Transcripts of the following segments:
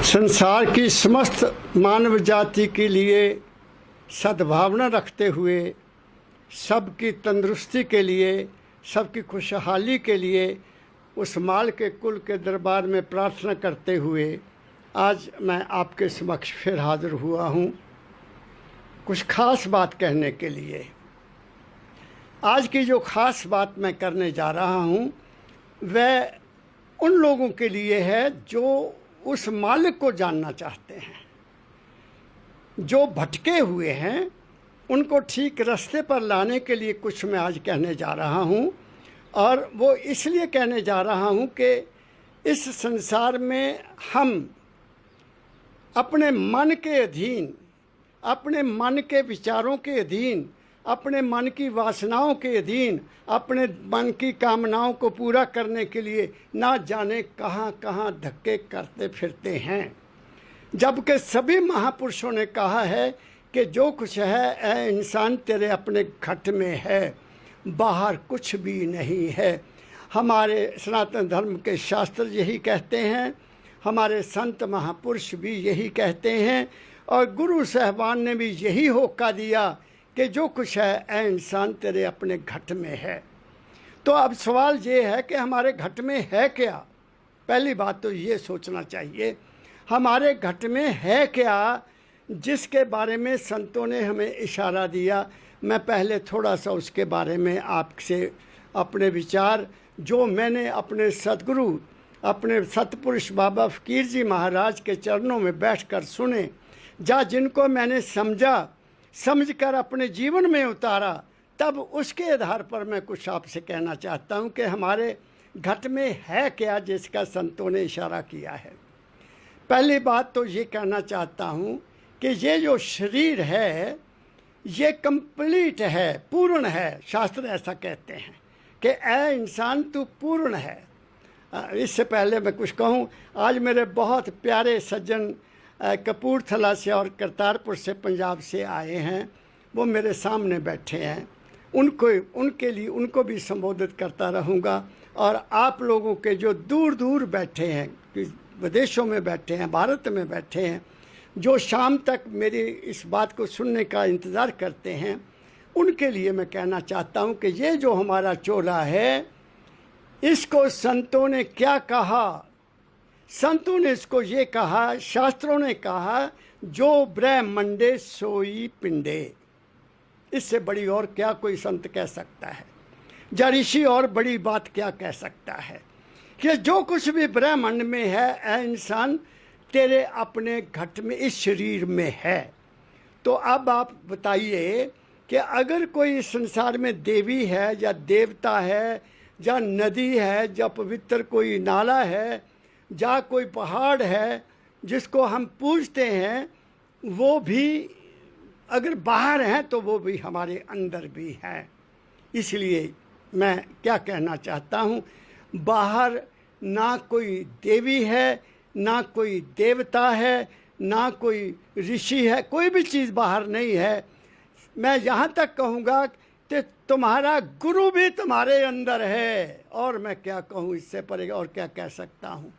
संसार की समस्त मानव जाति के लिए सद्भावना रखते हुए, सबकी तंदुरुस्ती के लिए, सबकी खुशहाली के लिए उस माल के कुल के दरबार में प्रार्थना करते हुए आज मैं आपके समक्ष फिर हाजिर हुआ हूँ कुछ ख़ास बात कहने के लिए। आज की जो ख़ास बात मैं करने जा रहा हूँ वह उन लोगों के लिए है जो उस मालिक को जानना चाहते हैं, जो भटके हुए हैं, उनको ठीक रास्ते पर लाने के लिए कुछ मैं आज कहने जा रहा हूँ। और वो इसलिए कहने जा रहा हूँ कि इस संसार में हम अपने मन के अधीन, अपने मन के विचारों के अधीन, अपने मन की वासनाओं के अधीन, अपने मन की कामनाओं को पूरा करने के लिए ना जाने कहाँ कहाँ धक्के करते फिरते हैं। जबकि सभी महापुरुषों ने कहा है कि जो कुछ है ऐ इंसान तेरे अपने घट में है, बाहर कुछ भी नहीं है। हमारे सनातन धर्म के शास्त्र यही कहते हैं, हमारे संत महापुरुष भी यही कहते हैं और गुरु साहबान ने भी यही होका दिया कि जो कुछ है ऐ इंसान तेरे अपने घट में है। तो अब सवाल ये है कि हमारे घट में है क्या। पहली बात तो ये सोचना चाहिए हमारे घट में है क्या, जिसके बारे में संतों ने हमें इशारा दिया। मैं पहले थोड़ा सा उसके बारे में आपसे अपने विचार, जो मैंने अपने सदगुरु, अपने सतपुरुष बाबा फ़कीर जी महाराज के चरणों में बैठकर सुने, जिनको मैंने समझकर अपने जीवन में उतारा, तब उसके आधार पर मैं कुछ आपसे कहना चाहता हूँ कि हमारे घट में है क्या जिसका संतों ने इशारा किया है। पहली बात तो ये कहना चाहता हूँ कि ये जो शरीर है ये कंप्लीट है, पूर्ण है। शास्त्र ऐसा कहते हैं कि ऐ इंसान तू पूर्ण है। इससे पहले मैं कुछ कहूँ, आज मेरे बहुत प्यारे सज्जन कपूरथला से और करतारपुर से, पंजाब से आए हैं, वो मेरे सामने बैठे हैं। उनके लिए उनको भी संबोधित करता रहूँगा। और आप लोगों के जो दूर दूर बैठे हैं, विदेशों में बैठे हैं, भारत में बैठे हैं, जो शाम तक मेरी इस बात को सुनने का इंतज़ार करते हैं, उनके लिए मैं कहना चाहता हूँ कि ये जो हमारा चोला है, इसको संतों ने क्या कहा। संतों ने इसको ये कहा, शास्त्रों ने कहा, जो ब्रह्मंडे सोई पिंडे। इससे बड़ी और क्या कोई संत कह सकता है, या ऋषि और बड़ी बात क्या कह सकता है कि जो कुछ भी ब्रह्मांड में है ऐ इंसान तेरे अपने घट में, इस शरीर में है। तो अब आप बताइए कि अगर कोई इस संसार में देवी है या देवता है या नदी है या पवित्र कोई नाला है या कोई पहाड़ है जिसको हम पूजते हैं, वो भी अगर बाहर हैं तो वो भी हमारे अंदर भी हैं। इसलिए मैं क्या कहना चाहता हूँ, बाहर ना कोई देवी है, ना कोई देवता है, ना कोई ऋषि है, कोई भी चीज़ बाहर नहीं है। मैं यहाँ तक कहूँगा कि तुम्हारा गुरु भी तुम्हारे अंदर है। और मैं क्या कहूँ इससे परे, और क्या कह सकता हूँ।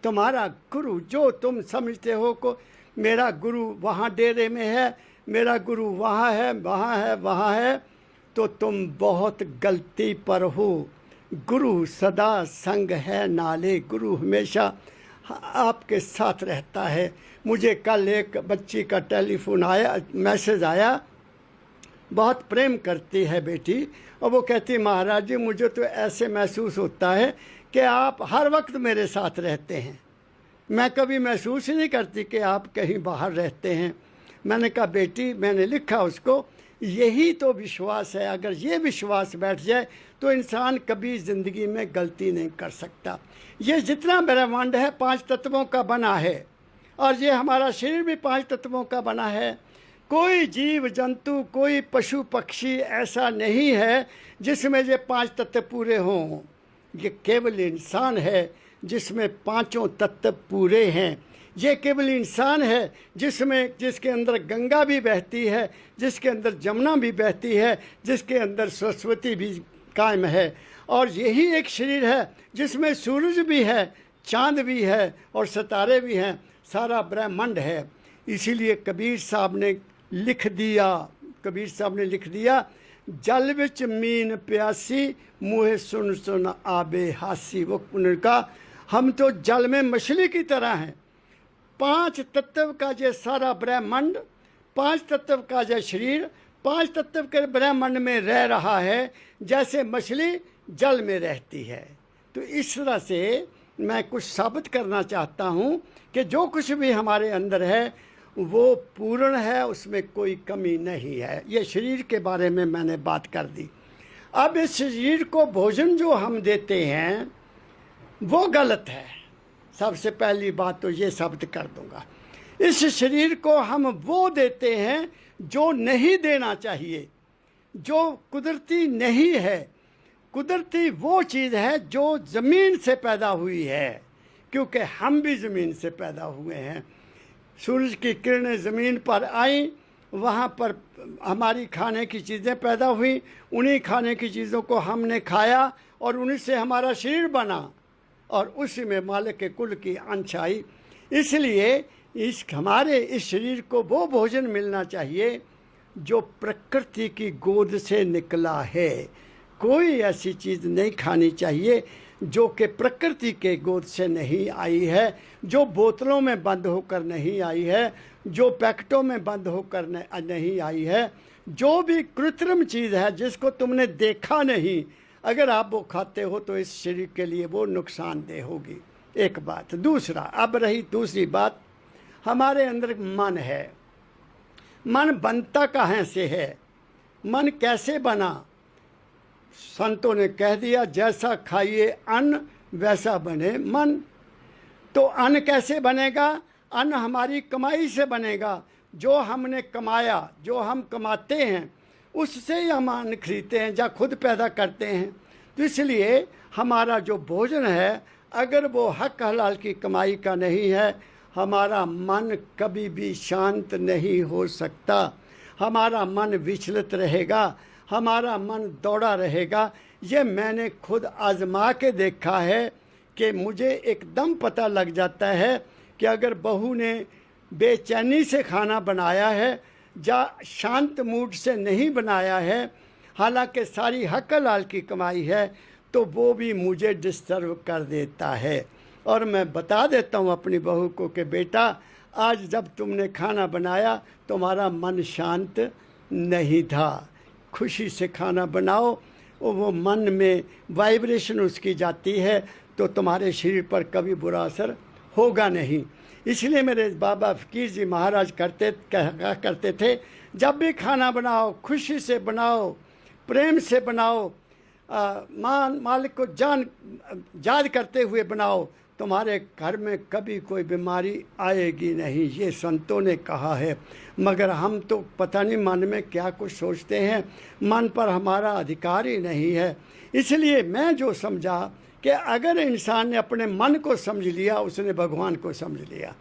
तुम्हारा गुरु जो तुम समझते हो को मेरा गुरु वहाँ डेरे में है, मेरा गुरु वहाँ है, वहाँ है, वहाँ है, तो तुम बहुत गलती पर हो। गुरु सदा संग है नाले, गुरु हमेशा आपके साथ रहता है। मुझे कल एक बच्ची का टेलीफोन आया, मैसेज आया, बहुत प्रेम करती है बेटी, और वो कहती महाराज जी मुझे तो ऐसे महसूस होता है कि आप हर वक्त मेरे साथ रहते हैं। मैं कभी महसूस ही नहीं करती कि आप कहीं बाहर रहते हैं। मैंने कहा बेटी, मैंने लिखा उसको, यही तो विश्वास है। अगर ये विश्वास बैठ जाए तो इंसान कभी ज़िंदगी में गलती नहीं कर सकता। ये जितना ब्रह्मांड है 5 तत्वों का बना है, और ये हमारा शरीर भी 5 तत्वों का बना है। कोई जीव जंतु, कोई पशु पक्षी ऐसा नहीं है जिसमें ये 5 तत्व पूरे हों। ये केवल इंसान है जिसमें 5 तत्व पूरे हैं। ये केवल इंसान है जिसके अंदर गंगा भी बहती है, जिसके अंदर जमुना भी बहती है, जिसके अंदर सरस्वती भी कायम है। और यही एक शरीर है जिसमें सूरज भी है, चांद भी है और सितारे भी हैं। सारा ब्रह्मांड है। इसीलिए कबीर साहब ने लिख दिया, जल विच मीन प्यासी मुँह सुन सुन आबे हासी। वो उन्होंने कहा हम तो जल में मछली की तरह हैं। 5 तत्व का जो सारा ब्रह्मांड, 5 तत्व का जो शरीर 5 तत्व के ब्रह्मांड में रह रहा है, जैसे मछली जल में रहती है। तो इस तरह से मैं कुछ साबित करना चाहता हूँ कि जो कुछ भी हमारे अंदर है वो पूर्ण है, उसमें कोई कमी नहीं है। ये शरीर के बारे में मैंने बात कर दी। अब इस शरीर को भोजन जो हम देते हैं वो गलत है। सबसे पहली बात तो ये साबित कर दूंगा। इस शरीर को हम वो देते हैं जो नहीं देना चाहिए, जो कुदरती नहीं है। कुदरती वो चीज़ है जो ज़मीन से पैदा हुई है, क्योंकि हम भी ज़मीन से पैदा हुए हैं। सूरज की किरणें ज़मीन पर आई, वहाँ पर हमारी खाने की चीज़ें पैदा हुई, उन्हीं खाने की चीज़ों को हमने खाया और उन्हीं से हमारा शरीर बना और उसी में मालिक के कुल की अंश आई। इसलिए हमारे इस शरीर को वो भोजन मिलना चाहिए जो प्रकृति की गोद से निकला है। कोई ऐसी चीज़ नहीं खानी चाहिए जो कि प्रकृति के गोद से नहीं आई है, जो बोतलों में बंद होकर नहीं आई है, जो पैकेटों में बंद होकर नहीं आई है। जो भी कृत्रिम चीज़ है जिसको तुमने देखा नहीं, अगर आप वो खाते हो तो इस शरीर के लिए वो नुकसानदेह होगी। एक बात। दूसरा, अब रही दूसरी बात, हमारे अंदर मन है। मन बनता कहाँ से है? मन कैसे बना? संतों ने कह दिया जैसा खाइए अन्न वैसा बने मन। तो अन्न कैसे बनेगा? अन्न हमारी कमाई से बनेगा। जो हमने कमाया, जो हम कमाते हैं, उससे ही हम अन्न खरीदते हैं या खुद पैदा करते हैं। तो इसलिए हमारा जो भोजन है, अगर वो हक हलाल की कमाई का नहीं है, हमारा मन कभी भी शांत नहीं हो सकता। हमारा मन विचलित रहेगा, हमारा मन दौड़ा रहेगा। ये मैंने खुद आजमा के देखा है कि मुझे एकदम पता लग जाता है कि अगर बहू ने बेचैनी से खाना बनाया है या शांत मूड से नहीं बनाया है, हालांकि सारी हक हलाल की कमाई है, तो वो भी मुझे डिस्टर्ब कर देता है। और मैं बता देता हूँ अपनी बहू को कि बेटा, आज जब तुमने खाना बनाया तुम्हारा मन शांत नहीं था। खुशी से खाना बनाओ, वो मन में वाइब्रेशन उसकी जाती है, तो तुम्हारे शरीर पर कभी बुरा असर होगा नहीं। इसलिए मेरे बाबा फकीर जी महाराज कहा करते थे, जब भी खाना बनाओ खुशी से बनाओ, प्रेम से बनाओ, मालिक को याद करते हुए बनाओ, तुम्हारे घर में कभी कोई बीमारी आएगी नहीं। ये संतों ने कहा है। मगर हम तो पता नहीं मन में क्या कुछ सोचते हैं, मन पर हमारा अधिकार ही नहीं है। इसलिए मैं जो समझा कि अगर इंसान ने अपने मन को समझ लिया, उसने भगवान को समझ लिया।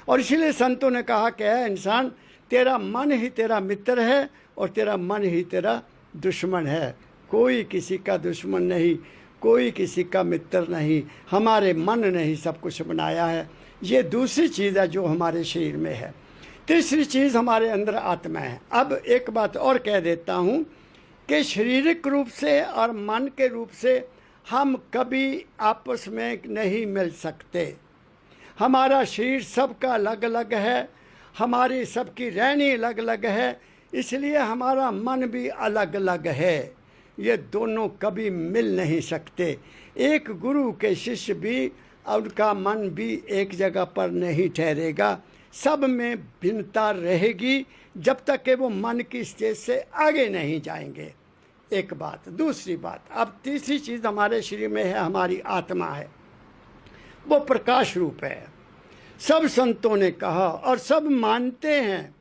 और इसलिए संतों ने कहा कि है इंसान, तेरा मन ही तेरा मित्र है और तेरा मन ही तेरा दुश्मन है। कोई किसी का दुश्मन नहीं, कोई किसी का मित्र नहीं, हमारे मन ने ही सब कुछ बनाया है। ये दूसरी चीज़ है जो हमारे शरीर में है। तीसरी चीज़ हमारे अंदर आत्मा है। अब एक बात और कह देता हूँ कि शारीरिक रूप से और मन के रूप से हम कभी आपस में नहीं मिल सकते। हमारा शरीर सबका अलग अलग है, हमारी सबकी रहनी अलग अलग है, इसलिए हमारा मन भी अलग अलग है। ये दोनों कभी मिल नहीं सकते। एक गुरु के शिष्य भी, उनका मन भी एक जगह पर नहीं ठहरेगा। सब में भिन्नता रहेगी जब तक कि वो मन की स्टेज से आगे नहीं जाएंगे। एक बात। दूसरी बात, अब तीसरी चीज़ हमारे शरीर में है, हमारी आत्मा है। वो प्रकाश रूप है। सब संतों ने कहा और सब मानते हैं।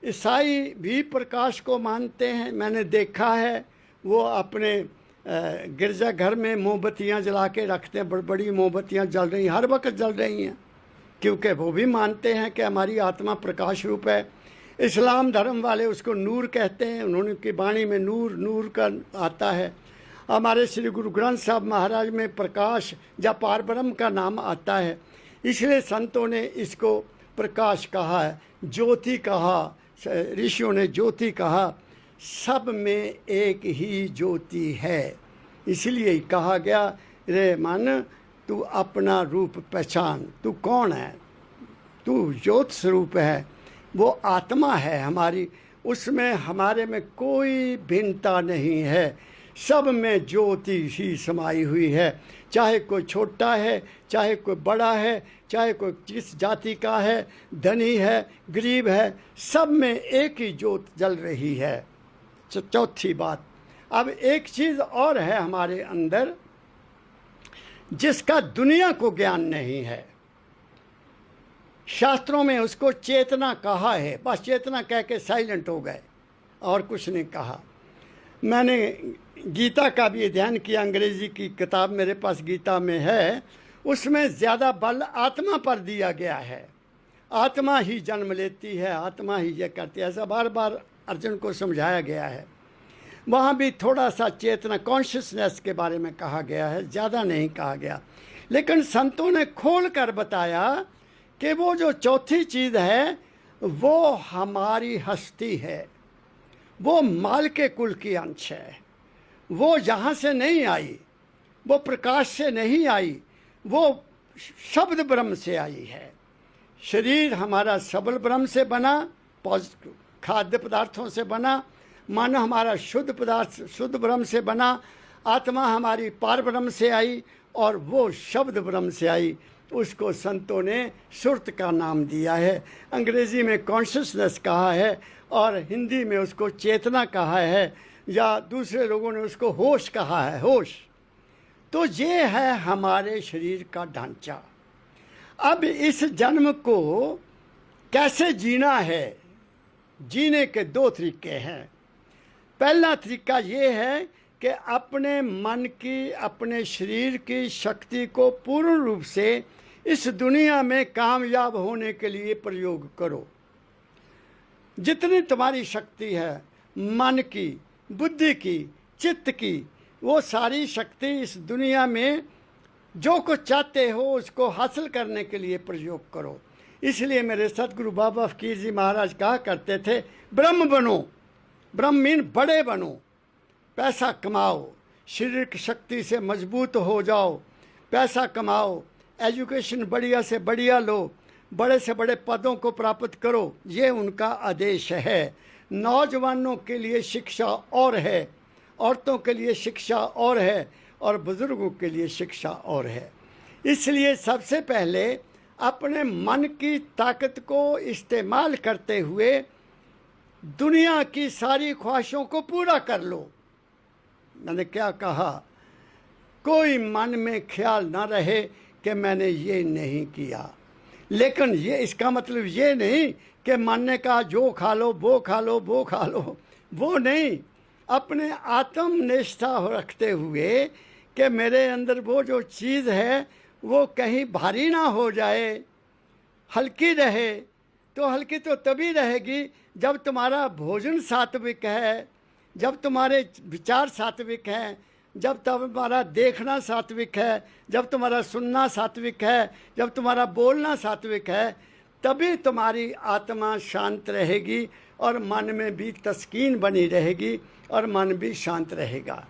ईसाई भी प्रकाश को मानते हैं। मैंने देखा है वो अपने गिरजाघर में मोमबत्तियाँ जला के रखते हैं, बड़ी बड़ी मोमबत्तियाँ जल रही, हर वक्त जल रही हैं, क्योंकि वो भी मानते हैं कि हमारी आत्मा प्रकाश रूप है। इस्लाम धर्म वाले उसको नूर कहते हैं, उन्होंने की वाणी में नूर नूर का आता है। हमारे श्री गुरु ग्रंथ साहब महाराज में प्रकाश या पार ब्रह्म का नाम आता है। इसलिए संतों ने इसको प्रकाश कहा है, ज्योति कहा, ऋषियों ने ज्योति कहा, सब में एक ही ज्योति है। इसलिए कहा गया, रे मन तू अपना रूप पहचान, तू कौन है, तू ज्योत स्वरूप है, वो आत्मा है हमारी, उसमें हमारे में कोई भिन्नता नहीं है, सब में ज्योति ही समाई हुई है। चाहे कोई छोटा है, चाहे कोई बड़ा है, चाहे कोई किस जाति का है, धनी है, गरीब है, सब में एक ही ज्योत जल रही है। चौथी बात, अब एक चीज़ और है हमारे अंदर जिसका दुनिया को ज्ञान नहीं है। शास्त्रों में उसको चेतना कहा है, बस चेतना कह के साइलेंट हो गए और कुछ नहीं कहा। मैंने गीता का भी अध्ययन किया, अंग्रेजी की किताब मेरे पास गीता में है, उसमें ज़्यादा बल आत्मा पर दिया गया है। आत्मा ही जन्म लेती है, आत्मा ही ये करती है, ऐसा बार बार अर्जुन को समझाया गया है। वहाँ भी थोड़ा सा चेतना, कॉन्शियसनेस के बारे में कहा गया है, ज़्यादा नहीं कहा गया। लेकिन संतों ने खोल कर बताया कि वो जो चौथी चीज़ है वो हमारी हस्ती है, वो माल के कुल की अंश है, वो यहाँ से नहीं आई, वो प्रकाश से नहीं आई, वो शब्द ब्रह्म से आई है। शरीर हमारा सबल ब्रह्म से बना, खाद्य पदार्थों से बना, मन हमारा शुद्ध पदार्थ शुद्ध ब्रह्म से बना, आत्मा हमारी पार ब्रह्म से आई और वो शब्द ब्रह्म से आई। उसको संतों ने सुरत का नाम दिया है, अंग्रेजी में कॉन्शियसनेस कहा है और हिंदी में उसको चेतना कहा है, या दूसरे लोगों ने उसको होश कहा है, होश। तो ये है हमारे शरीर का ढांचा। अब इस जन्म को कैसे जीना है, जीने के दो तरीके हैं। पहला तरीका ये है कि अपने मन की, अपने शरीर की शक्ति को पूर्ण रूप से इस दुनिया में कामयाब होने के लिए प्रयोग करो। जितनी तुम्हारी शक्ति है, मन की, बुद्धि की, चित्त की, वो सारी शक्ति इस दुनिया में जो कुछ चाहते हो उसको हासिल करने के लिए प्रयोग करो। इसलिए मेरे सतगुरु बाबा फकीर जी महाराज कहा करते थे, ब्रह्म बनो। ब्रह्म मीन बड़े बनो, पैसा कमाओ, शरीर की शक्ति से मजबूत हो जाओ, पैसा कमाओ, एजुकेशन बढ़िया से बढ़िया लो, बड़े से बड़े पदों को प्राप्त करो, ये उनका आदेश है। नौजवानों के लिए शिक्षा और है, औरतों के लिए शिक्षा और है, और बुजुर्गों के लिए शिक्षा और है। इसलिए सबसे पहले अपने मन की ताकत को इस्तेमाल करते हुए दुनिया की सारी ख्वाहिशों को पूरा कर लो। मैंने क्या कहा, कोई मन में ख्याल ना रहे कि मैंने ये नहीं किया। लेकिन ये इसका मतलब ये नहीं कि मन ने कहा जो खा लो वो खा लो वो खा लो, वो नहीं। अपने आत्मनिष्ठा रखते हुए कि मेरे अंदर वो जो चीज़ है वो कहीं भारी ना हो जाए, हल्की रहे। तो हल्की तो तभी रहेगी जब तुम्हारा भोजन सात्विक है, जब तुम्हारे विचार सात्विक हैं, जब तुम्हारा देखना सात्विक है, जब तुम्हारा सुनना सात्विक है, जब तुम्हारा बोलना सात्विक है, तभी तुम्हारी आत्मा शांत रहेगी और मन में भी तस्कीन बनी रहेगी और मन भी शांत रहेगा।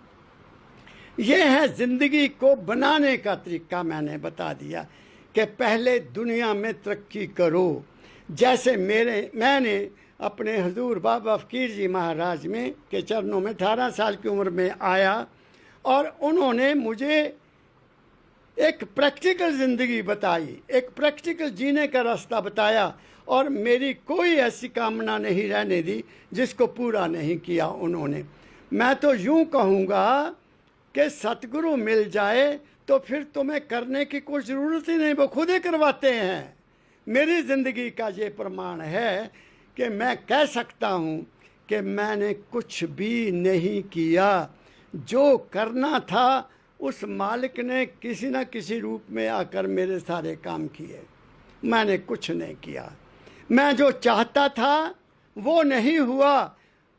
यह है ज़िंदगी को बनाने का तरीका। मैंने बता दिया कि पहले दुनिया में तरक्की करो। जैसे मैंने अपने हजूर बाबा फकीर जी महाराज में के चरणों में 18 साल की उम्र में आया और उन्होंने मुझे एक प्रैक्टिकल ज़िंदगी बताई, एक प्रैक्टिकल जीने का रास्ता बताया, और मेरी कोई ऐसी कामना नहीं रहने दी जिसको पूरा नहीं किया उन्होंने। मैं तो यूँ कहूँगा कि सतगुरु मिल जाए तो फिर तुम्हें करने की कोई ज़रूरत ही नहीं, वो खुद ही करवाते हैं। मेरी ज़िंदगी का ये प्रमाण है कि मैं कह सकता हूँ कि मैंने कुछ भी नहीं किया। जो करना था उस मालिक ने किसी न किसी रूप में आकर मेरे सारे काम किए, मैंने कुछ नहीं किया। मैं जो चाहता था वो नहीं हुआ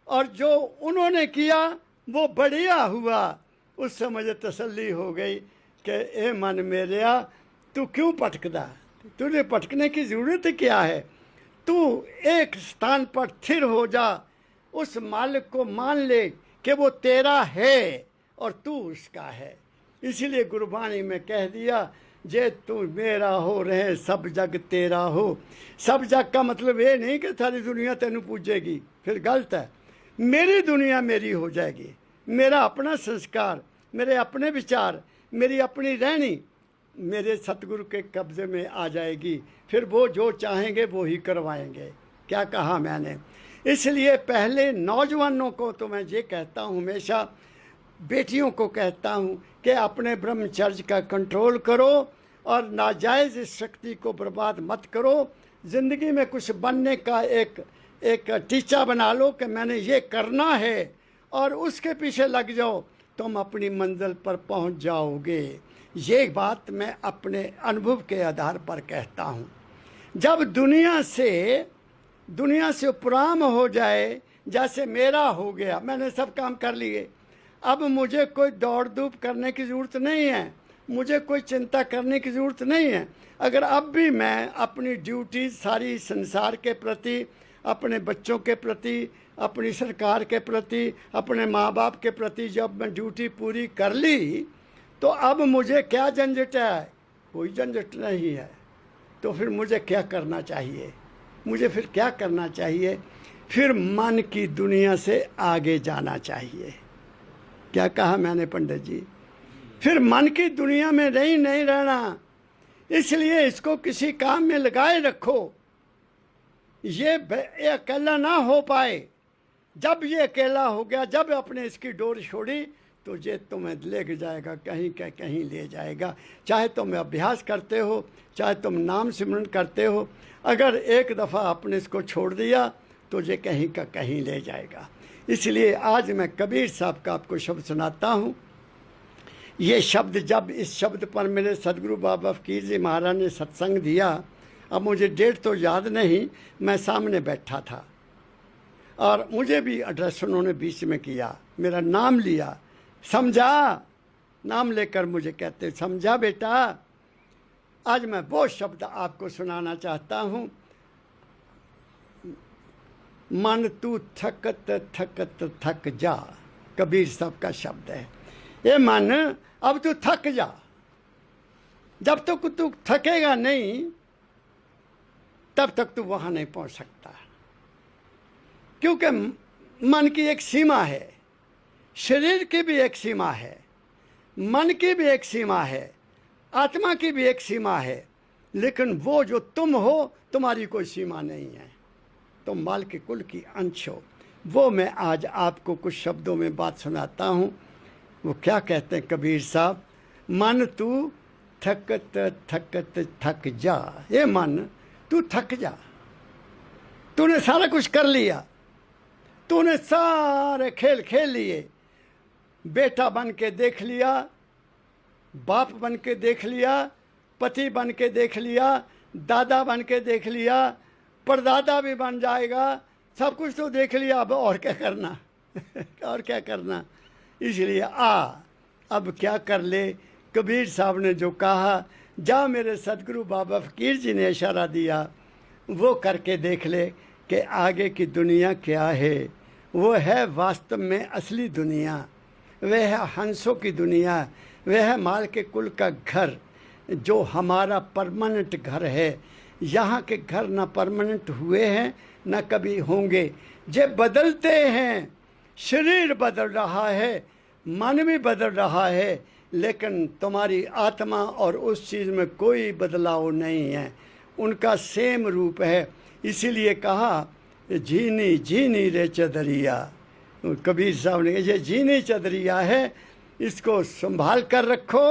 और जो उन्होंने किया वो बढ़िया हुआ। उससे मुझे तसल्ली हो गई कि ए मन मेरेया तू क्यों भटकदा, तुझे भटकने की जरूरत क्या है? तू एक स्थान पर स्थिर हो जा, उस मालिक को मान ले कि वो तेरा है और तू उसका है। इसीलिए गुरबाणी में कह दिया, जे तू मेरा हो रहे सब जग तेरा हो। सब जग का मतलब ये नहीं कि सारी दुनिया तेनू पूजेगी, फिर गलत है। मेरी दुनिया मेरी हो जाएगी, मेरा अपना संस्कार, मेरे अपने विचार, मेरी अपनी रहनी मेरे सतगुरु के कब्जे में आ जाएगी। फिर वो जो चाहेंगे वो ही करवाएंगे। क्या कहा मैंने? इसलिए पहले नौजवानों को तो मैं ये कहता हूँ, हमेशा बेटियों को कहता हूँ कि अपने ब्रह्मचर्य का कंट्रोल करो और नाजायज़ शक्ति को बर्बाद मत करो। ज़िंदगी में कुछ बनने का एक टीचा बना लो कि मैंने ये करना है, और उसके पीछे लग जाओ, तुम अपनी मंजिल पर पहुंच जाओगे। ये बात मैं अपने अनुभव के आधार पर कहता हूँ। जब दुनिया से उपराम हो जाए, जैसे मेरा हो गया, मैंने सब काम कर लिए, अब मुझे कोई दौड़ धूप करने की ज़रूरत नहीं है, मुझे कोई चिंता करने की ज़रूरत नहीं है। अगर अब भी मैं अपनी ड्यूटी सारी संसार के प्रति, अपने बच्चों के प्रति, अपनी सरकार के प्रति, अपने माँ बाप के प्रति जब मैं ड्यूटी पूरी कर ली, तो अब मुझे क्या झंझट है? कोई झंझट नहीं है। तो फिर मुझे क्या करना चाहिए? मुझे फिर क्या करना चाहिए? फिर मन की दुनिया से आगे जाना चाहिए। क्या कहा मैंने पंडित जी? फिर मन की दुनिया में नहीं रहना। इसलिए इसको किसी काम में लगाए रखो, ये अकेला ना हो पाए। जब ये अकेला हो गया, जब आपने इसकी डोर छोड़ी, तो ये तुम्हें ले जाएगा, कहीं का कहीं ले जाएगा। चाहे तुम अभ्यास करते हो, चाहे तुम नाम सिमरन करते हो, अगर एक दफ़ा आपने इसको छोड़ दिया तो ये कहीं का कहीं ले जाएगा। इसलिए आज मैं कबीर साहब का आपको शब्द सुनाता हूँ। ये शब्द, जब इस शब्द पर मेरे सदगुरु बाबा फकीर जी महाराज ने सत्संग दिया, अब मुझे डेट तो याद नहीं, मैं सामने बैठा था और मुझे भी एड्रेस उन्होंने बीच में किया, मेरा नाम लिया, समझा, नाम लेकर मुझे कहते, समझा बेटा। आज मैं वो शब्द आपको सुनाना चाहता हूँ। मन तू थकत थकत थक जा, कबीर साहब का शब्द है। ये मन, अब तू थक जा। जब तक तू थकेगा नहीं, तब तक तू वहां नहीं पहुंच सकता, क्योंकि मन की एक सीमा है, शरीर की भी एक सीमा है, मन की भी एक सीमा है, आत्मा की भी एक सीमा है, लेकिन वो जो तुम हो, तुम्हारी कोई सीमा नहीं है। तुम माल के कुल की अंश हो। वो मैं आज आपको कुछ शब्दों में बात सुनाता हूँ। वो क्या कहते हैं कबीर साहब? मन तू थकत थकत थक जा। ये मन, तू थक जा। तूने सारा कुछ कर लिया, तूने सारे खेल खेल लिए। बेटा बन के देख लिया, बाप बन के देख लिया, पति बन के देख लिया, दादा बन के देख लिया, परदादा भी बन जाएगा, सब कुछ तो देख लिया। अब और क्या करना? और क्या करना? इसलिए अब क्या कर ले? कबीर साहब ने जो कहा, जा मेरे सदगुरु बाबा फकीर जी ने इशारा दिया, वो करके देख ले कि आगे की दुनिया क्या है। वो है वास्तव में असली दुनिया, वह है हंसों की दुनिया, वह है माल के कुल का घर, जो हमारा परमानेंट घर है। यहाँ के घर ना परमानेंट हुए हैं, ना कभी होंगे। जे बदलते हैं, शरीर बदल रहा है, मन भी बदल रहा है, लेकिन तुम्हारी आत्मा और उस चीज़ में कोई बदलाव नहीं है, उनका सेम रूप है। इसीलिए कहा, झीनी झीनी रे चदरिया। कबीर साहब ने, ये झीनी चदरिया है, इसको संभाल कर रखो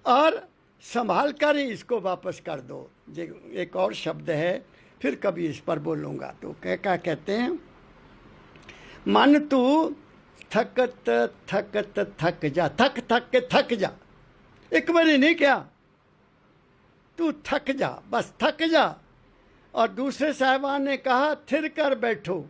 और संभाल कर ही इसको वापस कर दो। ये एक और शब्द है, फिर कभी इस पर बोलूँगा। तो क्या कहते हैं? मन तू थकत थकत थक जा, थक थक के थक जा। एक बारी नहीं क्या, तू थक जा, बस थक जा। और दूसरे साहिबान ने कहा, थिर कर बैठो।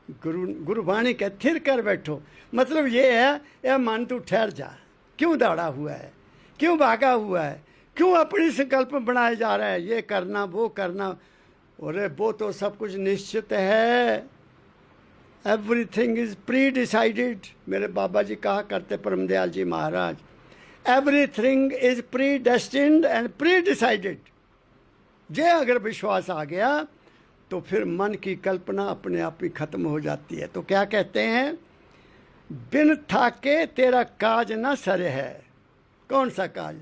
गुरुवाणी का थिर कर बैठो मतलब ये है, मन तू ठहर जा। क्यों दौड़ा हुआ है, क्यों भागा हुआ है, क्यों अपनी संकल्प बनाए जा रहा है, ये करना वो करना। अरे वो तो सब कुछ निश्चित है, एवरीथिंग इज प्री डिसाइडेड। मेरे बाबा जी कहा करते Paramdayal ji Maharaj, everything is predestined and predecided. ये अगर विश्वास आ गया तो फिर मन की कल्पना अपने आप ही खत्म हो जाती है। तो क्या कहते हैं, बिन थाके तेरा काज न सरे है। कौन सा काज?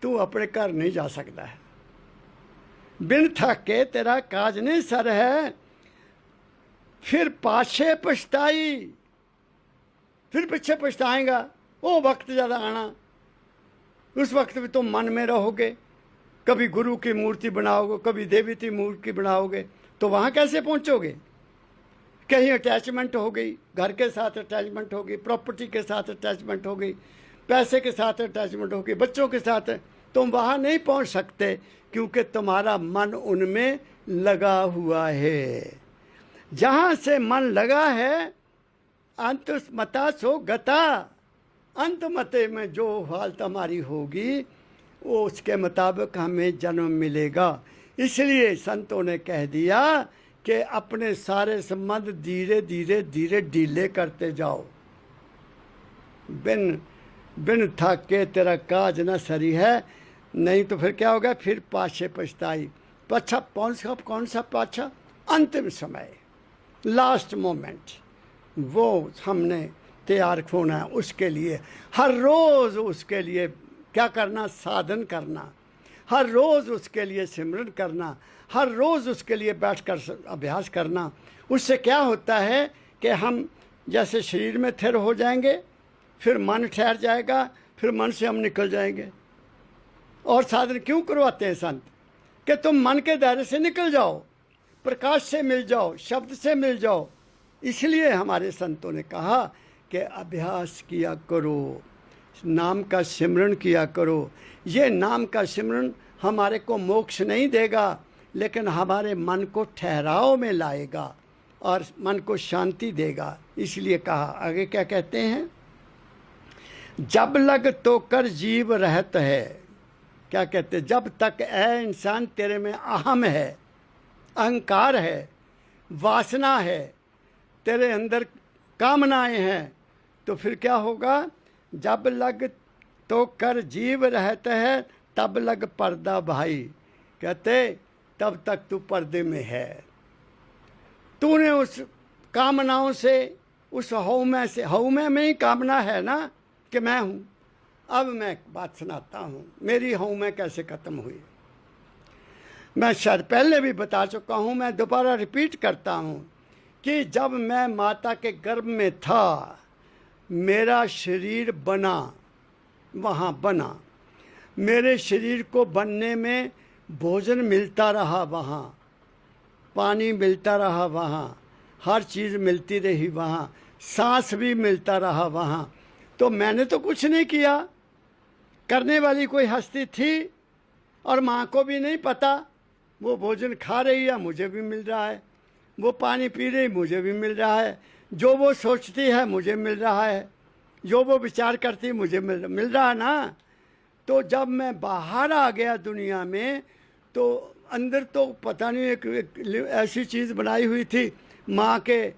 तू अपने घर नहीं जा सकता है, बिन थाके तेरा काज नहीं सर है, फिर पाछे पछताई, फिर पीछे पछताएगा। वो वक्त ज़्यादा आना, उस वक्त भी तुम मन में रहोगे, कभी गुरु की मूर्ति बनाओगे, कभी देवी की मूर्ति बनाओगे, तो वहाँ कैसे पहुँचोगे? कहीं अटैचमेंट हो गई, घर के साथ अटैचमेंट हो गई, प्रॉपर्टी के साथ अटैचमेंट हो गई, पैसे के साथ अटैचमेंट हो गई, बच्चों के साथ, तुम वहाँ नहीं पहुँच सकते क्योंकि तुम्हारा मन उनमें लगा हुआ है। जहाँ से मन लगा है, अंत मता सो गता, अंत मते में जो हालत हमारी होगी वो उसके मुताबिक हमें जन्म मिलेगा। इसलिए संतों ने कह दिया कि अपने सारे संबंध धीरे धीरे धीरे ढीले करते जाओ। बिन बिन थाके तेरा काज न सरी है, नहीं तो फिर क्या होगा, फिर पाछे पछताई। पाछा कौन सा पाछा? अंतिम समय, लास्ट मोमेंट, वो हमने तैयार होना है। उसके लिए हर रोज़ उसके लिए क्या करना? साधन करना, हर रोज़ उसके लिए सिमरन करना, हर रोज़ उसके लिए बैठकर अभ्यास करना। उससे क्या होता है कि हम जैसे शरीर में थिर हो जाएंगे, फिर मन ठहर जाएगा, फिर मन से हम निकल जाएंगे। और साधन क्यों करवाते हैं संत? कि तुम मन के दायरे से निकल जाओ, प्रकाश से मिल जाओ, शब्द से मिल जाओ। इसलिए हमारे संतों ने कहा कि अभ्यास किया करो, नाम का सिमरन किया करो। ये नाम का सिमरन हमारे को मोक्ष नहीं देगा, लेकिन हमारे मन को ठहराव में लाएगा और मन को शांति देगा। इसलिए कहा, आगे क्या कहते हैं, जब लग तो कर जीव रहत है। क्या कहते हैं, जब तक ऐ इंसान तेरे में अहम है, अहंकार है, वासना है, तेरे अंदर कामनाएं हैं, तो फिर क्या होगा? जब लग तो कर जीव रहता है, तब लग पर्दा भाई। कहते तब तक तू पर्दे में है। तूने उस कामनाओं से, उस हौमे में ही कामना है ना कि मैं हूँ। अब मैं बात सुनाता हूँ, मेरी हौमे कैसे ख़त्म हुई। मैं शायद पहले भी बता चुका हूँ, मैं दोबारा रिपीट करता हूँ कि जब मैं माता के गर्भ में था, मेरा शरीर बना, वहाँ बना। मेरे शरीर को बनने में भोजन मिलता रहा, वहाँ पानी मिलता रहा, वहाँ हर चीज़ मिलती रही, वहाँ सांस भी मिलता रहा वहाँ। तो मैंने तो कुछ नहीं किया, करने वाली कोई हस्ती थी और माँ को भी नहीं पता। वो भोजन खा रही है, मुझे भी मिल रहा है, वो पानी पी रही, मुझे भी मिल रहा है, जो वो सोचती है मुझे मिल रहा है, जो वो विचार करती मुझे मिल रहा है ना। तो जब मैं बाहर आ गया दुनिया में, तो अंदर तो पता नहीं एक ऐसी चीज़ बनाई हुई थी, माँ के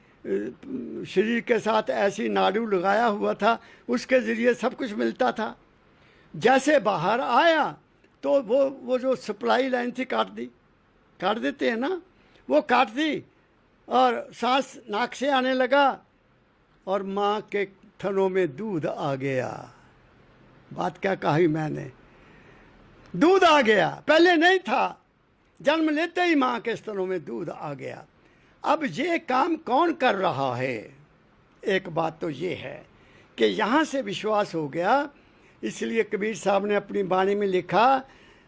शरीर के साथ ऐसी नाड़ू लगाया हुआ था, उसके ज़रिए सब कुछ मिलता था। जैसे बाहर आया तो वो जो सप्लाई लाइन थी काट देते हैं ना, वो काट दी और सांस नाक से आने लगा और माँ के थनों में दूध आ गया। बात क्या कही मैंने? दूध आ गया, पहले नहीं था। जन्म लेते ही माँ के स्तनों में दूध आ गया। अब ये काम कौन कर रहा है? एक बात तो ये है कि यहाँ से विश्वास हो गया। इसलिए कबीर साहब ने अपनी वाणी में लिखा,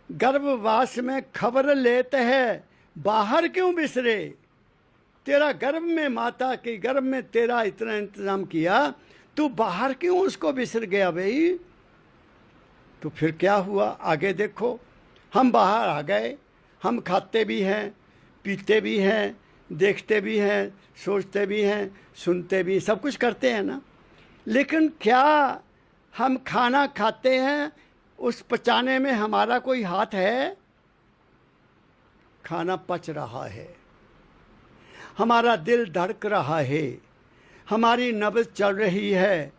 गर्भवास में खबर लेते हैं, बाहर क्यों बिसरे। तेरा गर्भ में, माता के गर्भ में तेरा इतना इंतज़ाम किया, तू बाहर क्यों उसको बिसर गया भाई? तो फिर क्या हुआ? आगे देखो, हम बाहर आ गए, हम खाते भी हैं, पीते भी हैं, देखते भी हैं, सोचते भी हैं, सुनते भी, सब कुछ करते हैं ना। लेकिन क्या हम खाना खाते हैं उस पचाने में हमारा कोई हाथ है? खाना पच रहा है, हमारा दिल धड़क रहा है, हमारी नब्ज चल रही है,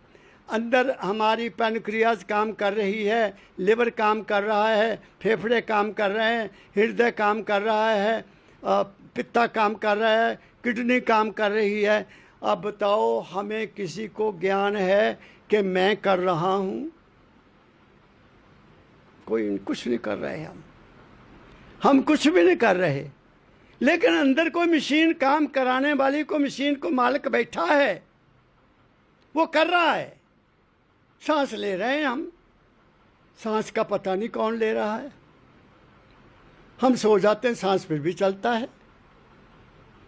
अंदर हमारी पैनक्रियाज काम कर रही है, लिवर काम कर रहा है, फेफड़े काम कर रहे हैं, हृदय काम कर रहा है, पित्ता काम कर रहा है, किडनी काम कर रही है। अब बताओ, हमें किसी को ज्ञान है कि मैं कर रहा हूँ? कोई कुछ नहीं कर रहे। हम कुछ भी नहीं कर रहे, लेकिन अंदर कोई मशीन काम कराने वाली को मशीन को मालिक बैठा है, वो कर रहा है। सांस ले रहे हैं हम, सांस का पता नहीं कौन ले रहा है। हम सो जाते हैं, सांस फिर भी चलता है।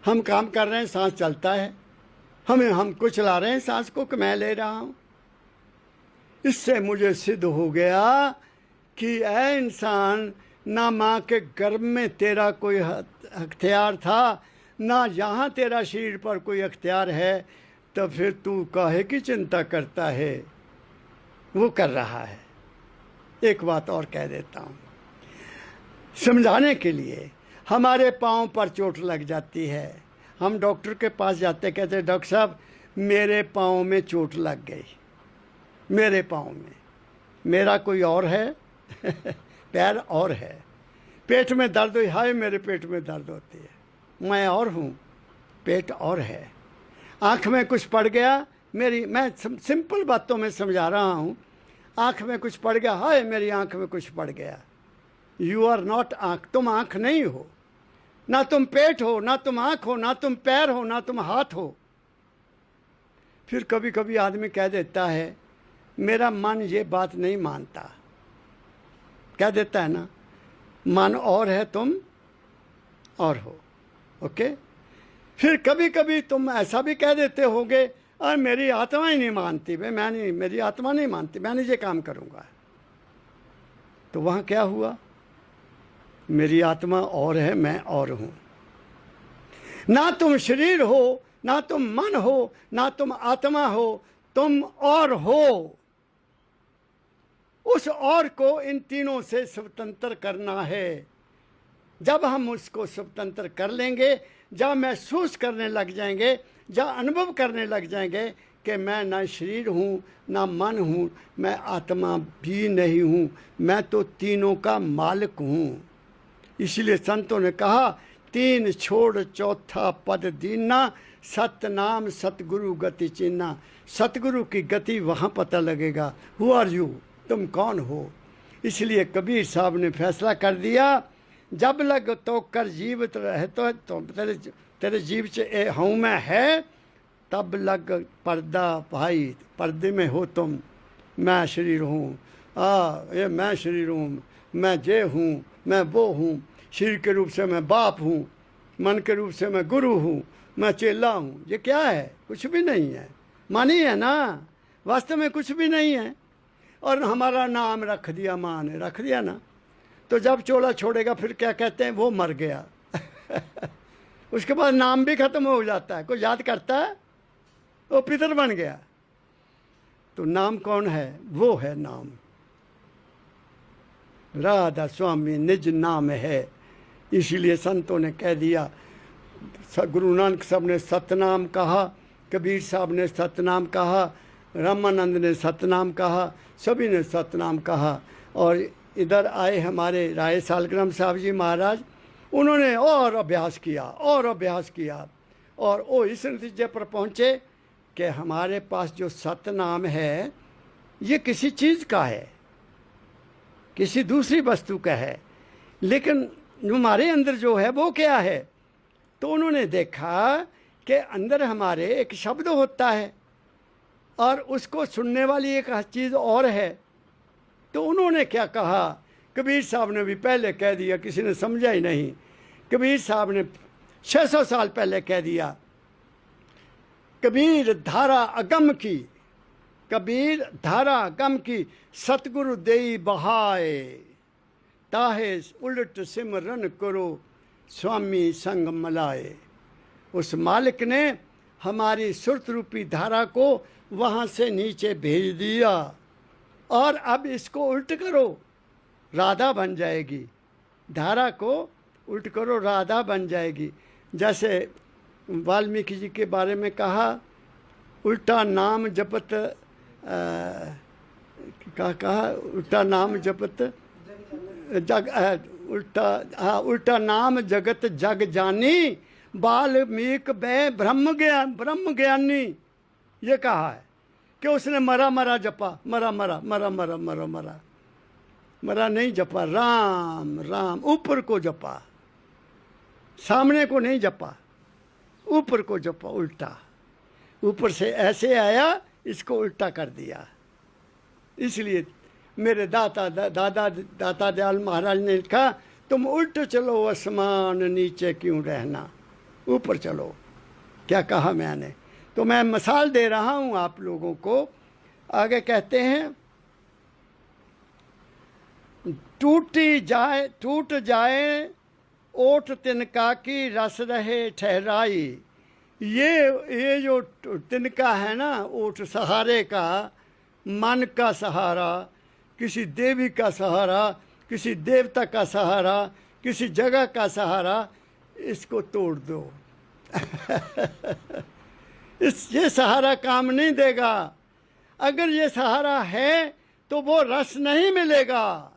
हम काम कर रहे हैं, सांस चलता है। हम कुछ ला रहे हैं सांस को कि मैं ले रहा हूं। इससे मुझे सिद्ध हो गया कि ऐ इंसान, ना माँ के गर्भ में तेरा कोई अख्तियार था, ना यहाँ तेरा शरीर पर कोई अख्तियार है, तो फिर तू काहे की चिंता करता है? वो कर रहा है। एक बात और कह देता हूँ समझाने के लिए। हमारे पाँव पर चोट लग जाती है, हम डॉक्टर के पास जाते, कहते डॉक्टर साहब मेरे पाँव में चोट लग गई, मेरे पाँव में। मेरा कोई और है पैर और है। पेट में दर्द हुई, हाय मेरे पेट में दर्द होती है, मैं और हूँ, पेट और है। आँख में कुछ पड़ गया, मैं सिंपल बातों में समझा रहा हूँ। आँख में कुछ पड़ गया, हाय मेरी आँख में कुछ पड़ गया। यू आर नॉट आँख, तुम आँख नहीं हो, ना तुम पेट हो, ना तुम आँख हो, ना तुम पैर हो, ना तुम हाथ हो। फिर कभी कभी आदमी कह देता है मेरा मन ये बात नहीं मानता, कह देता है ना, मन और है, तुम और हो। ओके। फिर कभी कभी तुम ऐसा भी कह देते होगे, अरे मेरी आत्मा ही नहीं मानती, भाई मैं नहीं, मेरी आत्मा नहीं मानती, मैं नहीं ये काम करूँगा। तो वहाँ क्या हुआ? मेरी आत्मा और है, मैं और हूँ। ना तुम शरीर हो, ना तुम मन हो, ना तुम आत्मा हो, तुम और हो। उस और को इन तीनों से स्वतंत्र करना है। जब हम उसको स्वतंत्र कर लेंगे, जब महसूस करने लग जाएंगे, जब अनुभव करने लग जाएंगे कि मैं ना शरीर हूँ, ना मन हूँ, मैं आत्मा भी नहीं हूँ, मैं तो तीनों का मालिक हूँ। इसलिए संतों ने कहा, तीन छोड़ चौथा पद दीना, सतनाम सतगुरु गति चिन्ना। सतगुरु की गति वहाँ पता लगेगा। हु आर यू, तुम कौन हो। इसलिए कबीर साहब ने फैसला कर दिया, जब लग तो कर जीवित रहे तो तेरे जीव च हूँ मैं है, तब लग पर्दा भाई, पर्दे में हो तुम। मैं शरीर हूँ, ये मैं शरीर हूँ, मैं जे हूँ, मैं वो हूँ। शरीर के रूप से मैं बाप हूँ, मन के रूप से मैं गुरु हूँ, मैं चेला हूँ। ये क्या है? कुछ भी नहीं है। मानी है ना, वास्तव में कुछ भी नहीं है। और हमारा नाम रख दिया, माँ ने रख दिया ना। तो जब चोला छोड़ेगा फिर क्या कहते हैं? वो मर गया उसके बाद नाम भी खत्म हो जाता है। कोई याद करता है? वो पितर बन गया। तो नाम कौन है? वो है नाम। राधा स्वामी निज नाम है। इसीलिए संतों ने कह दिया, गुरु नानक साहब ने सतनाम कहा, कबीर साहब ने सतनाम कहा, रामानंद ने सतनाम कहा, सभी ने सतनाम कहा। और इधर आए हमारे राय सालग्राम साहब जी महाराज, उन्होंने और अभ्यास किया, और अभ्यास किया, और वो इस नतीजे पर पहुँचे कि हमारे पास जो सतनाम है ये किसी चीज़ का है, किसी दूसरी वस्तु का है, लेकिन हमारे अंदर जो है वो क्या है? तो उन्होंने देखा कि अंदर हमारे एक शब्द होता है और उसको सुनने वाली एक चीज़ और है। तो उन्होंने क्या कहा? कबीर साहब ने भी पहले कह दिया, किसी ने समझा ही नहीं। कबीर साहब ने 600 साल पहले कह दिया, कबीर धारा अगम की, कबीर धारा अगम की, सतगुरु देई बहाए, ताहे उलट सिमरन करो, स्वामी संग मलाए। उस मालिक ने हमारी सुरत रूपी धारा को वहाँ से नीचे भेज दिया। और अब इसको उल्ट करो, राधा बन जाएगी। धारा को उल्ट करो, राधा बन जाएगी। जैसे वाल्मीकि जी के बारे में कहा, उल्टा नाम जपत कहा उल्टा नाम जपत जग उल्टा, हाँ, उल्टा नाम जगत जग जानी, वाल्मीकि ब्रह्म ज्ञानी। ये कहा है कि उसने मरा मरा जपा, मरा मरा मरा मरा मरा मरा मरा नहीं जपा, राम राम ऊपर को जपा, सामने को नहीं जपा, ऊपर को जपा, उल्टा। ऊपर से ऐसे आया, इसको उल्टा कर दिया। इसलिए मेरे दाता दयाल महाराज ने लिखा, तुम उल्ट चलो आसमान नीचे क्यों रहना, ऊपर चलो। क्या कहा मैंने? तो मैं मिसाल दे रहा हूं आप लोगों को। आगे कहते हैं, टूट जाए ओठ तिनका की रस रहे ठहराई। ये जो तिनका है ना, ओठ सहारे का, मन का सहारा, किसी देवी का सहारा, किसी देवता का सहारा, किसी जगह का सहारा, इसको तोड़ दो। ये सहारा काम नहीं देगा। अगर ये सहारा है तो वो रस नहीं मिलेगा,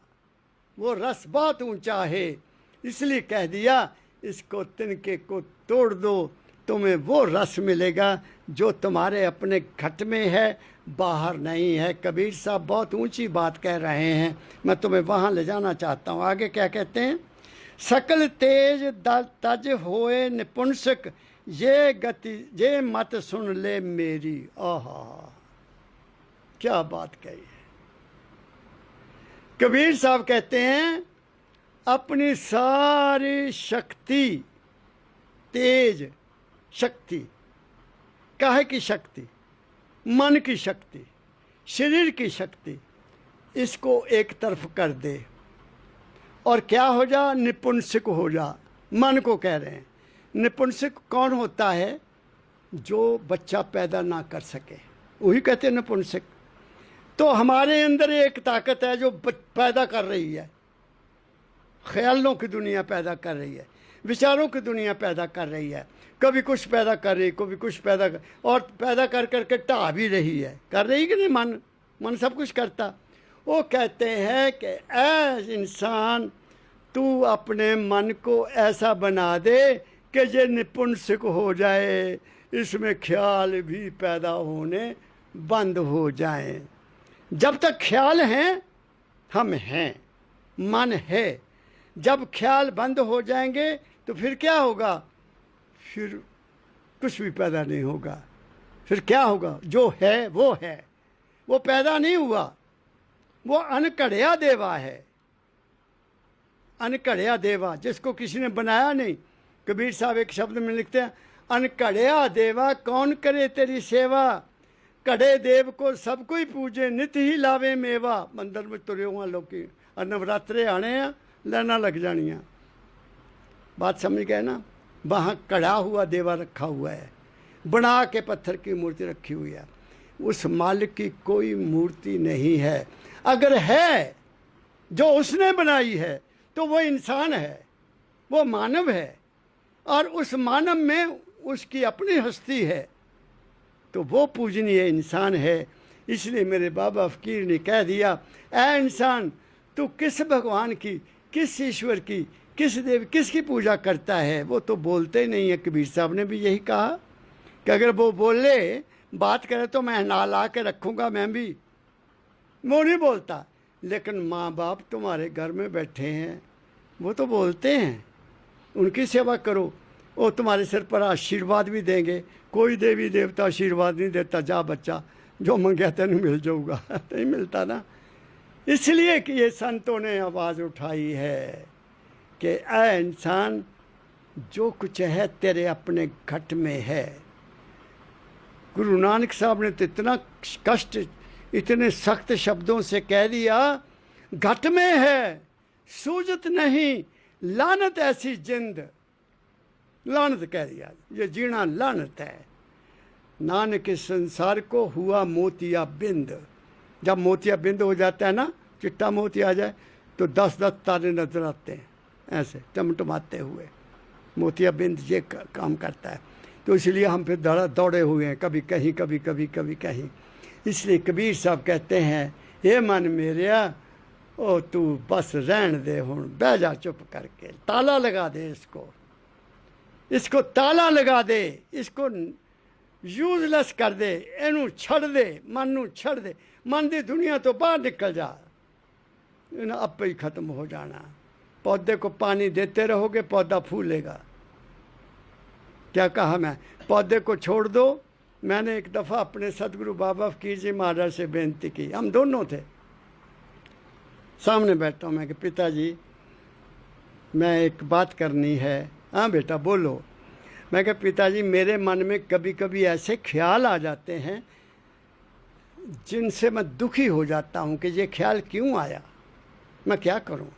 वो रस बहुत ऊंचा है। इसलिए कह दिया, इसको तिनके को तोड़ दो, तुम्हें वो रस मिलेगा जो तुम्हारे अपने घट में है, बाहर नहीं है। कबीर साहब बहुत ऊंची बात कह रहे हैं, मैं तुम्हें वहाँ ले जाना चाहता हूँ। आगे क्या कहते हैं? सकल तेज तज होए निपुंसक, ये गति ये मत सुन ले मेरी। आहा, क्या बात कही है। कबीर साहब कहते हैं, अपनी सारी शक्ति, तेज शक्ति, काहे की शक्ति, मन की शक्ति, शरीर की शक्ति, इसको एक तरफ कर दे और क्या हो जा? निपुंसक हो जा। मन को कह रहे हैं। निपुंसक कौन होता है? जो बच्चा पैदा ना कर सके, वही कहते हैं निपुंसक। तो हमारे अंदर एक ताकत है जो पैदा कर रही है, ख्यालों की दुनिया पैदा कर रही है, विचारों की दुनिया पैदा कर रही है। कभी कुछ पैदा कर रही, कभी कुछ पैदा कर, और पैदा कर करके ढा भी रही है। कर रही कि नहीं? मन सब कुछ करता। वो कहते हैं कि ऐ इंसान, तू अपने मन को ऐसा बना दे कि ये निपुंसक हो जाए, इसमें ख्याल भी पैदा होने बंद हो जाए। जब तक ख्याल हैं, हम हैं, मन है। जब ख्याल बंद हो जाएंगे तो फिर क्या होगा? फिर कुछ भी पैदा नहीं होगा। फिर क्या होगा? जो है वो पैदा नहीं हुआ, वो अनकड़िया देवा है। अनकड़िया देवा, जिसको किसी ने बनाया नहीं। कबीर साहब एक शब्द में लिखते हैं, अनकड़िया देवा कौन करे तेरी सेवा, कड़े देव को सब कोई पूजे, नित ही लावे मेवा। मंदिर में तुरे हुआ लोग, नवरात्रे आने हैं, लाइना लग जानियाँ। बात समझ गए ना? वहाँ कड़ा हुआ देवा रखा हुआ है, बना के पत्थर की मूर्ति रखी हुई है। उस मालिक की कोई मूर्ति नहीं है। अगर है जो उसने बनाई है तो वो इंसान है, वो मानव है, और उस मानव में उसकी अपनी हस्ती है, तो वो पूजनीय इंसान है। इसलिए मेरे बाबा फकीर ने कह दिया, ऐ इंसान, तू किस भगवान की, किस ईश्वर की, किस देव, किसकी पूजा करता है? वो तो बोलते ही नहीं है। कबीर साहब ने भी यही कहा कि अगर वो बोले, बात करे तो मैं ला के रखूँगा मैं भी। वो नहीं बोलता। लेकिन माँ बाप तुम्हारे घर में बैठे हैं, वो तो बोलते हैं। उनकी सेवा करो, वो तुम्हारे सिर पर आशीर्वाद भी देंगे। कोई देवी देवता आशीर्वाद नहीं देता, जा बच्चा जो मंगया तेन मिल जाऊगा, नहीं मिलता ना। इसलिए कि ये संतों ने आवाज़ उठाई है कि ऐ इंसान, जो कुछ है तेरे अपने घट में है। गुरु नानक साहब ने तो इतना कष्ट, इतने सख्त शब्दों से कह दिया, घट में है सूझत नहीं, लानत ऐसी जिंद। लानत कह दिया, ये जीना लानत है। नानक इस संसार को हुआ मोतिया बिंद। जब मोतियाबिंद हो जाता है ना, चिट्टा मोती आ जाए, तो 10-10 तारे नजर आते हैं ऐसे टमटमाते हुए। मोतियाबिंद ये काम करता है। तो इसलिए हम फिर दौड़े हुए हैं, कभी कहीं कभी कभी कभी कहीं। इसलिए कबीर साहब कहते हैं, हे मन मेरिया, ओ तू बस रहन दे, हुण बह जा चुप करके, ताला लगा दे इसको ताला लगा दे, इसको यूजलेस कर दे, इनू छड़ दे, मन नू छड़ दे, मन की दुनिया तो बाहर निकल जा, इन्हें आपे ही खत्म हो जाना। पौधे को पानी देते रहोगे, पौधा फूलेगा। क्या कहा मैं, पौधे को छोड़ दो। मैंने एक दफ़ा अपने सतगुरु बाबा फकीर जी महाराज से बेनती की, हम दोनों थे, सामने बैठा हूँ, मैं कि पिताजी मैं एक बात करनी है। हाँ बेटा बोलो। मैं कहा पिताजी मेरे मन में कभी कभी ऐसे ख्याल आ जाते हैं जिनसे मैं दुखी हो जाता हूँ कि ये ख्याल क्यों आया, मैं क्या करूँ।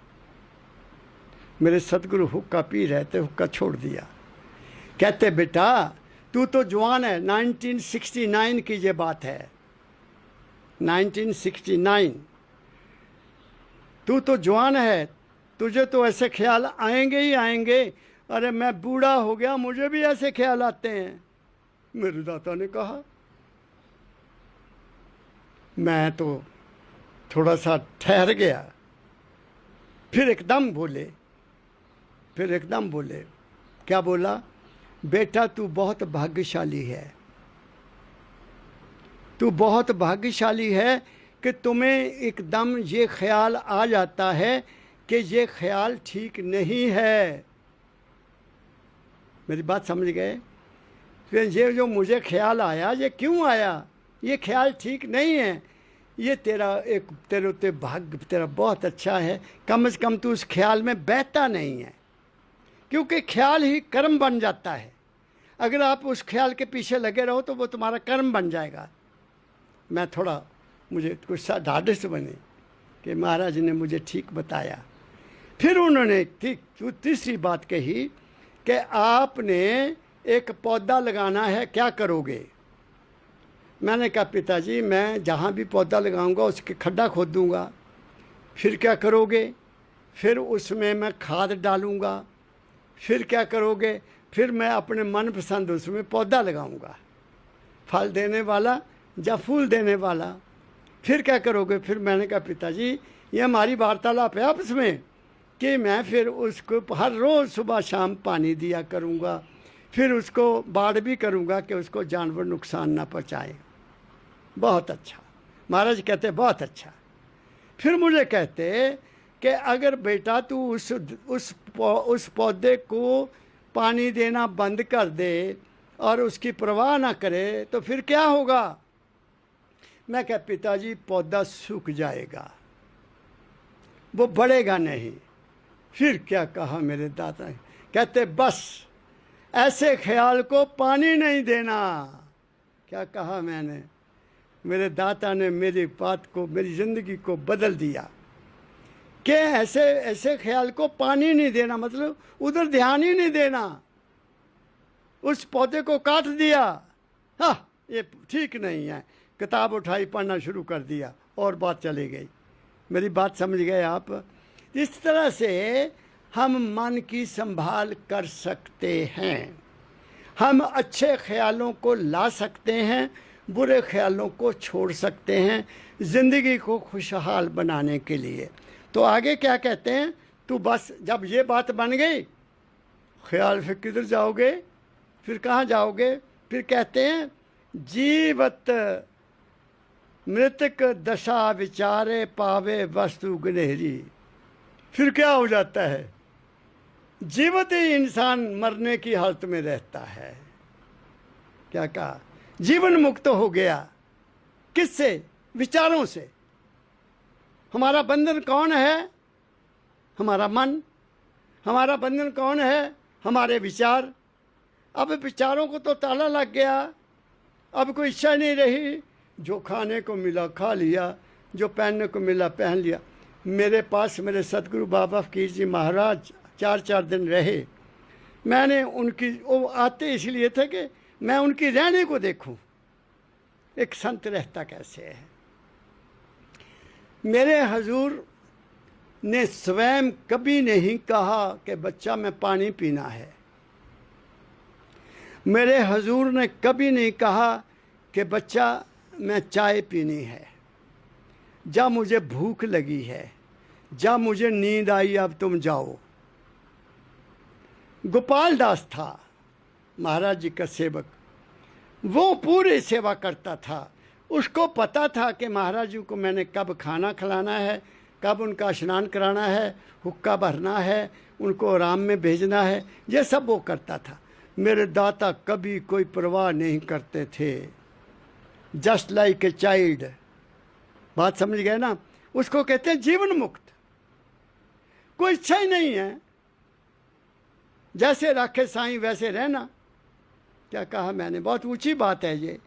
मेरे सतगुरु हुक्का पी रहे थे, हुक्का छोड़ दिया। कहते बेटा तू तो जवान है, 1969 की ये बात है, 1969, तू तो जवान है, तुझे तो ऐसे ख्याल आएंगे ही आएंगे। अरे मैं बूढ़ा हो गया, मुझे भी ऐसे ख्याल आते हैं। मेरे दाता ने कहा। मैं तो थोड़ा सा ठहर गया, फिर एकदम बोले, क्या बोला, बेटा तू बहुत भाग्यशाली है, तू बहुत भाग्यशाली है कि तुम्हें एकदम ये ख्याल आ जाता है कि ये ख्याल ठीक नहीं है। मेरी बात समझ गए। फिर ये जो मुझे ख्याल आया, ये क्यों आया, ये ख्याल ठीक नहीं है, ये तेरे उत्ते भाग्य तेरा बहुत अच्छा है, कम से कम तू उस ख्याल में बहता नहीं है, क्योंकि ख्याल ही कर्म बन जाता है। अगर आप उस ख्याल के पीछे लगे रहो तो वो तुम्हारा कर्म बन जाएगा। मैं थोड़ा, मुझे कुछ ढाढ़स बनी कि महाराज ने मुझे ठीक बताया। फिर उन्होंने तीसरी बात कही कि आपने एक पौधा लगाना है, क्या करोगे। मैंने कहा पिताजी मैं जहाँ भी पौधा लगाऊंगा उसके खड्डा खोद दूँगा। फिर क्या करोगे, फिर उसमें मैं खाद डालूँगा। फिर क्या करोगे, फिर मैं अपने मनपसंद उसमें पौधा लगाऊंगा, फल देने वाला या फूल देने वाला। फिर क्या करोगे, फिर मैंने कहा पिताजी ये हमारी वार्तालाप है आपस में कि मैं फिर उसको हर रोज़ सुबह शाम पानी दिया करूँगा, फिर उसको बाड़ भी करूँगा कि उसको जानवर नुकसान ना पहुँचाए। बहुत अच्छा। महाराज कहते बहुत अच्छा। फिर मुझे कहते कि अगर बेटा तू उस पौधे को पानी देना बंद कर दे और उसकी परवाह ना करे तो फिर क्या होगा। मैं कहा पिताजी पौधा सूख जाएगा, वो बढ़ेगा नहीं। फिर क्या कहा मेरे दादा, कहते बस ऐसे ख्याल को पानी नहीं देना। क्या कहा मैंने, मेरे दाता ने मेरी बात को, मेरी ज़िंदगी को बदल दिया कि ऐसे ख्याल को पानी नहीं देना, मतलब उधर ध्यान ही नहीं देना, उस पौधे को काट दिया। हाँ ये ठीक नहीं है, किताब उठाई पढ़ना शुरू कर दिया और बात चली गई। मेरी बात समझ गए आप। इस तरह से हम मन की संभाल कर सकते हैं, हम अच्छे ख्यालों को ला सकते हैं, बुरे ख्यालों को छोड़ सकते हैं ज़िंदगी को खुशहाल बनाने के लिए। तो आगे क्या कहते हैं, तू बस जब ये बात बन गई, ख्याल फिर किधर जाओगे, फिर कहाँ जाओगे। फिर कहते हैं जीवत मृतक दशा विचारे पावे वस्तु गनेहरी। फिर क्या हो जाता है, जीवत ही इंसान मरने की हालत में रहता है। क्या कहा, जीवन मुक्त हो गया। किससे, विचारों से। हमारा बंधन कौन है, हमारा मन। हमारा बंधन कौन है, हमारे विचार। अब विचारों को तो ताला लग गया, अब कोई इच्छा नहीं रही, जो खाने को मिला खा लिया, जो पहनने को मिला पहन लिया। मेरे पास मेरे सतगुरु बाबा फकीर जी महाराज 4-4 दिन रहे। मैंने उनकी, वो आते इसलिए थे कि मैं उनकी रहने को देखूं, एक संत रहता कैसे है। मेरे हजूर ने स्वयं कभी नहीं कहा कि बच्चा मैं पानी पीना है। मेरे हजूर ने कभी नहीं कहा कि बच्चा मैं चाय पीनी है, जा मुझे भूख लगी है, जा मुझे नींद आई अब तुम जाओ। गोपाल दास था महाराज जी का सेवक, वो पूरी सेवा करता था। उसको पता था कि महाराज जी को मैंने कब खाना खिलाना है, कब उनका स्नान कराना है, हुक्का भरना है, उनको आराम में भेजना है, ये सब वो करता था। मेरे दाता कभी कोई परवाह नहीं करते थे। जस्ट लाइक ए चाइल्ड, बात समझ गए ना? उसको कहते हैं जीवन मुक्त। कोई इच्छा ही नहीं है, जैसे राखे साईं वैसे रहना। क्या कहा मैंने? बहुत ऊंची बात है ये।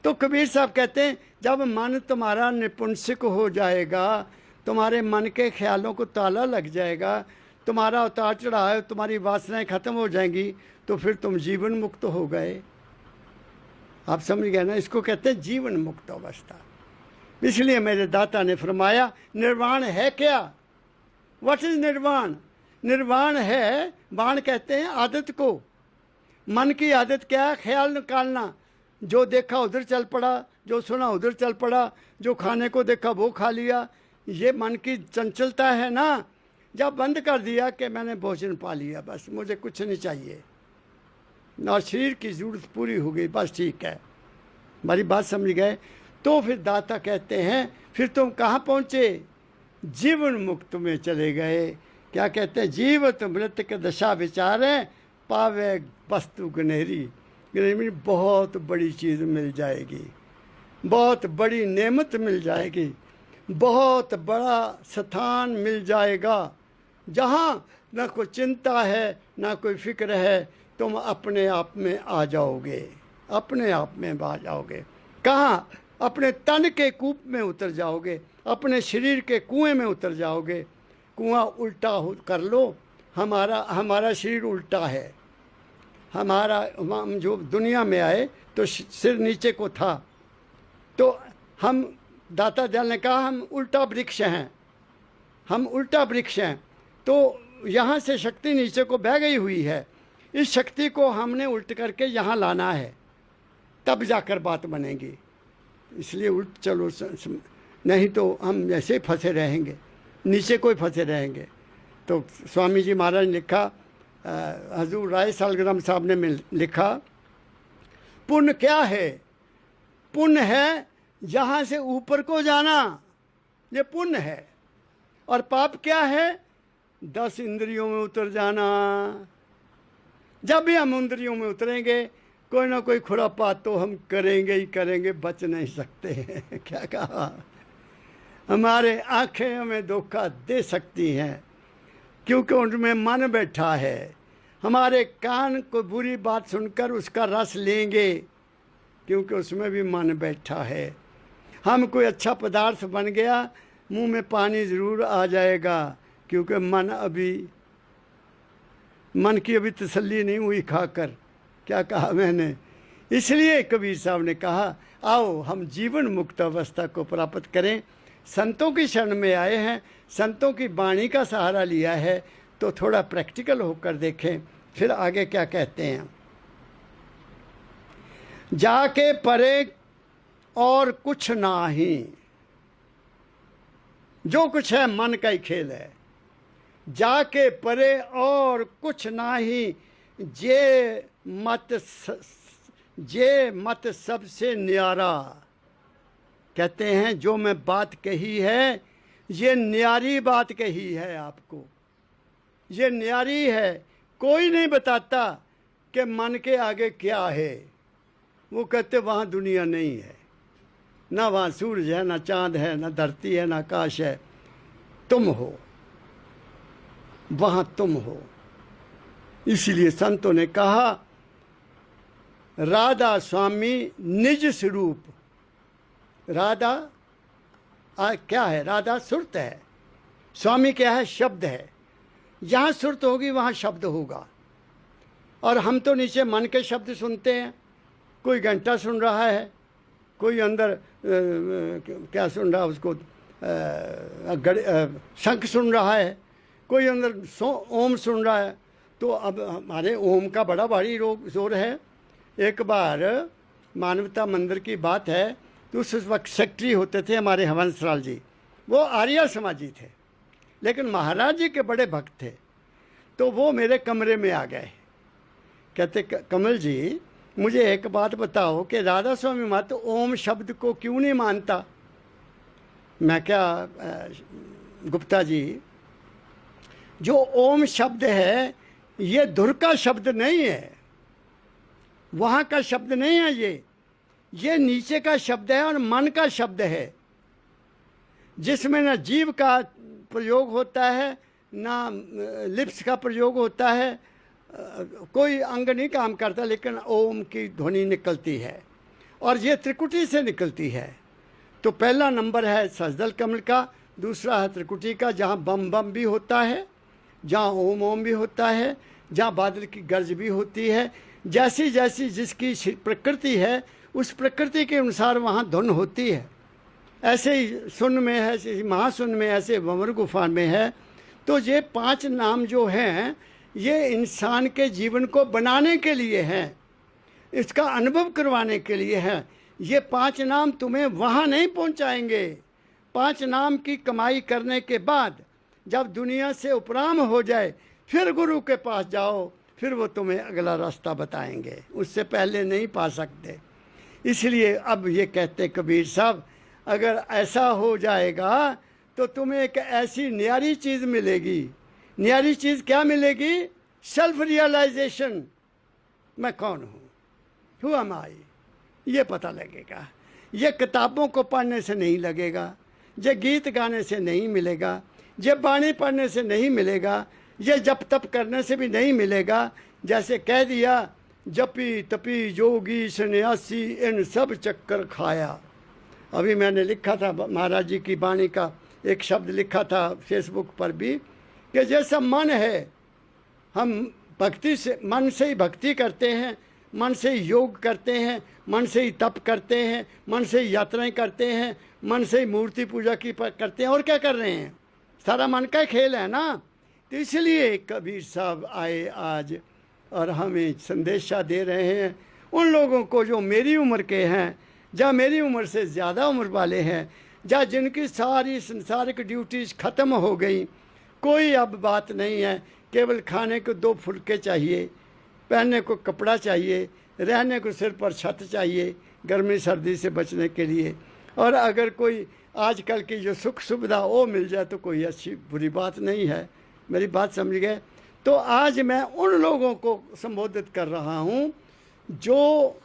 तो कबीर साहब कहते हैं जब मन तुम्हारा निपुंसक हो जाएगा, तुम्हारे मन के ख्यालों को ताला लग जाएगा, तुम्हारा उतार चढ़ाव, तुम्हारी वासनाएं खत्म हो जाएंगी, तो फिर तुम जीवन मुक्त हो गए। आप समझ गए ना? इसको कहते हैं जीवन मुक्त अवस्था। इसलिए मेरे दाता ने फरमाया निर्वाण है क्या? व्हाट इज निर्वाण? निर्वाण है, वाण कहते हैं आदत को। मन की आदत क्या है? ख्याल निकालना। जो देखा उधर चल पड़ा, जो सुना उधर चल पड़ा, जो खाने को देखा वो खा लिया। ये मन की चंचलता है ना। जब बंद कर दिया कि मैंने भोजन पा लिया, बस मुझे कुछ नहीं चाहिए, और शरीर की जरूरत पूरी हो गई, बस ठीक है। हमारी बात समझ गए? तो फिर दाता कहते हैं फिर तुम कहाँ पहुँचे? जीवन मुक्त में चले गए। क्या कहते हैं? जीवत मृत के दशा विचारें, पावे वस्तु गनेरी। गनेरी बहुत बड़ी चीज़ मिल जाएगी, बहुत बड़ी नेमत मिल जाएगी, बहुत बड़ा स्थान मिल जाएगा, जहाँ ना कोई चिंता है ना कोई फिक्र है। तुम अपने आप में आ जाओगे, अपने आप में आ जाओगे। कहाँ? अपने तन के कूप में उतर जाओगे, अपने शरीर के कुएं में उतर जाओगे। कुआं उल्टा कर लो। हमारा शरीर उल्टा है। हम जो दुनिया में आए तो सिर नीचे को था, तो हम दाता दयाल ने कहा हम उल्टा वृक्ष हैं, हम उल्टा वृक्ष हैं। तो यहाँ से शक्ति नीचे को बह गई हुई है, इस शक्ति को हमने उल्ट करके यहाँ लाना है, तब जाकर बात बनेगी। इसलिए उल्ट चलो, नहीं तो हम ऐसे ही फंसे रहेंगे, नीचे कोई फंसे रहेंगे। तो स्वामी जी महाराज ने लिखा, हजूर राय सालग्राम साहब ने लिखा, पुण्य क्या है? पुण्य है यहाँ से ऊपर को जाना, ये पुण्य है। और पाप क्या है? 10 इंद्रियों में उतर जाना। जब भी हम इंद्रियों में उतरेंगे, कोई ना कोई खुरापात तो हम करेंगे ही करेंगे, बच नहीं सकते हैं। क्या कहा? हमारे आंखें हमें धोखा दे सकती हैं, क्योंकि उनमें मन बैठा है। हमारे कान को बुरी बात सुनकर उसका रस लेंगे, क्योंकि उसमें भी मन बैठा है। हम कोई अच्छा पदार्थ बन गया, मुंह में पानी ज़रूर आ जाएगा, क्योंकि मन की अभी तसल्ली नहीं हुई खाकर। क्या कहा मैंने? इसलिए कबीर साहब ने कहा आओ हम जीवन मुक्त अवस्था को प्राप्त करें। संतों की शरण में आए हैं, संतों की वाणी का सहारा लिया है, तो थोड़ा प्रैक्टिकल होकर देखें। फिर आगे क्या कहते हैं? जाके परे और कुछ ना ही, जो कुछ है मन का ही खेल है। जाके परे और कुछ ना ही, जे मत सबसे न्यारा। कहते हैं जो मैं बात कही है, ये न्यारी बात कही है आपको, ये न्यारी है। कोई नहीं बताता कि मन के आगे क्या है। वो कहते वहाँ दुनिया नहीं है, ना वहाँ सूरज है, ना चांद है, ना धरती है, ना आकाश है। तुम हो, वहाँ तुम हो। इसलिए संतों ने कहा राधा स्वामी निज स्वरूप। राधा क्या है? राधा सुरत है, स्वामी क्या है? शब्द है। जहाँ सुरत होगी वहाँ शब्द होगा। और हम तो नीचे मन के शब्द सुनते हैं। कोई घंटा सुन रहा है, कोई अंदर क्या सुन रहा है, उसको शंख सुन रहा है, कोई अंदर ओम सुन रहा है। तो अब हमारे ओम का बड़ा भारी जोर है। एक बार मानवता मंदिर की बात है, तो उस वक्त सेक्रेटरी होते थे हमारे हंसराज जी, वो आर्य समाजी थे, लेकिन महाराज जी के बड़े भक्त थे। तो वो मेरे कमरे में आ गए, कहते कमल जी मुझे एक बात बताओ कि राधा स्वामी मत ओम शब्द को क्यों नहीं मानता। मैं क्या गुप्ता जी, जो ओम शब्द है ये धुर का शब्द नहीं है, वहाँ का शब्द नहीं है, ये नीचे का शब्द है और मन का शब्द है, जिसमें ना जीव का प्रयोग होता है ना लिप्स का प्रयोग होता है, कोई अंग नहीं काम करता, लेकिन ओम की ध्वनि निकलती है और ये त्रिकुटी से निकलती है। तो पहला नंबर है सजदल कमल का, दूसरा है त्रिकुटी का, जहाँ बम बम भी होता है, जहाँ ओम ओम भी होता है, जहाँ बादल की गर्ज भी होती है। जैसी जैसी जिसकी प्रकृति है उस प्रकृति के अनुसार वहाँ धुन होती है। ऐसे ही सुन में है, ऐसे महासुन में, ऐसे भंवर गुफा में है। तो ये 5 नाम जो हैं ये इंसान के जीवन को बनाने के लिए हैं, इसका अनुभव करवाने के लिए है। ये 5 नाम तुम्हें वहाँ नहीं पहुँचाएंगे। 5 नाम की कमाई करने के बाद जब दुनिया से उपराम हो जाए फिर गुरु के पास जाओ, फिर वो तुम्हें अगला रास्ता बताएंगे, उससे पहले नहीं पा सकते। इसलिए अब ये कहते कबीर साहब, अगर ऐसा हो जाएगा तो तुम्हें एक ऐसी न्यारी चीज़ मिलेगी। न्यारी चीज़ क्या मिलेगी? सेल्फ रियलाइजेशन, मैं कौन हूँ, हु एम आई, ये पता लगेगा। ये किताबों को पढ़ने से नहीं लगेगा, ये गीत गाने से नहीं मिलेगा, ये बाणी पढ़ने से नहीं मिलेगा, ये जप तप करने से भी नहीं मिलेगा। जैसे कह दिया जपी तपी जोगी सन्यासी इन सब चक्कर खाया। अभी मैंने लिखा था महाराज जी की बाणी का एक शब्द लिखा था फेसबुक पर भी, कि जैसा मन है, हम भक्ति से, मन से ही भक्ति करते हैं, मन से ही योग करते हैं, मन से ही तप करते हैं, मन से ही यात्राएं करते हैं, मन से ही मूर्ति पूजा की करते हैं, और क्या कर रहे हैं, सारा मन का खेल है ना। तो इसलिए कबीर साहब आए आज और हमें संदेशा दे रहे हैं उन लोगों को जो मेरी उम्र के हैं, या मेरी उम्र से ज़्यादा उम्र वाले हैं, या जिनकी सारी संसारिक ड्यूटीज़ ख़त्म हो गई, कोई अब बात नहीं है, केवल खाने को 2 फुलके चाहिए, पहनने को कपड़ा चाहिए, रहने को सिर पर छत चाहिए गर्मी सर्दी से बचने के लिए। और अगर कोई आजकल की जो सुख सुविधा वो मिल जाए तो कोई अच्छी बुरी बात नहीं है। मेरी बात समझ गए? तो आज मैं उन लोगों को संबोधित कर रहा हूँ जो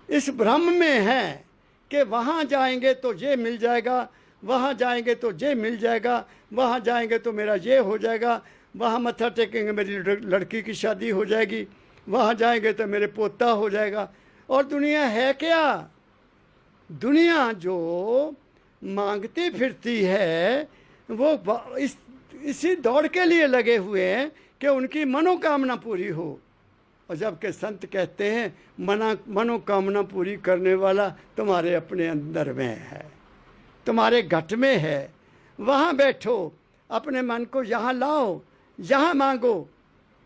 इस भ्रम में हैं कि वहाँ जाएंगे तो ये मिल जाएगा, वहाँ जाएंगे तो ये मिल जाएगा, वहाँ जाएंगे तो मेरा ये हो जाएगा, वहाँ मत्था टेकेंगे मेरी लड़की की शादी हो जाएगी, वहाँ जाएंगे तो मेरे पोता हो जाएगा। और दुनिया है क्या? दुनिया जो मांगती फिरती है वो इसी दौड़ के लिए लगे हुए हैं कि उनकी मनोकामना पूरी हो। और जबकि संत कहते हैं मनोकामना पूरी करने वाला तुम्हारे अपने अंदर में है, तुम्हारे घट में है। वहाँ बैठो, अपने मन को यहाँ लाओ, यहाँ मांगो,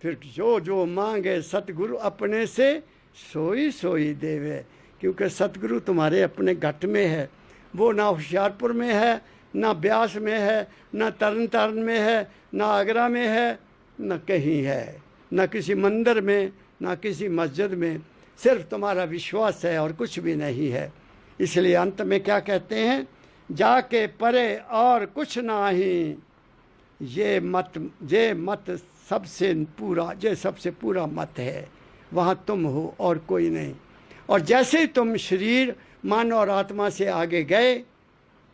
फिर जो जो मांगे सतगुरु अपने से सोई सोई देवे। क्योंकि सतगुरु तुम्हारे अपने घट में है। वो ना होशियारपुर में है, ना ब्यास में है, ना तरन तारण में है, ना आगरा में है, ना कहीं है, ना किसी मंदिर में, ना किसी मस्जिद में। सिर्फ तुम्हारा विश्वास है और कुछ भी नहीं है। इसलिए अंत में क्या कहते हैं? जाके परे और कुछ नाही, ये मत सबसे पूरा, ये सबसे पूरा मत है। वहाँ तुम हो और कोई नहीं। और जैसे ही तुम शरीर मन और आत्मा से आगे गए,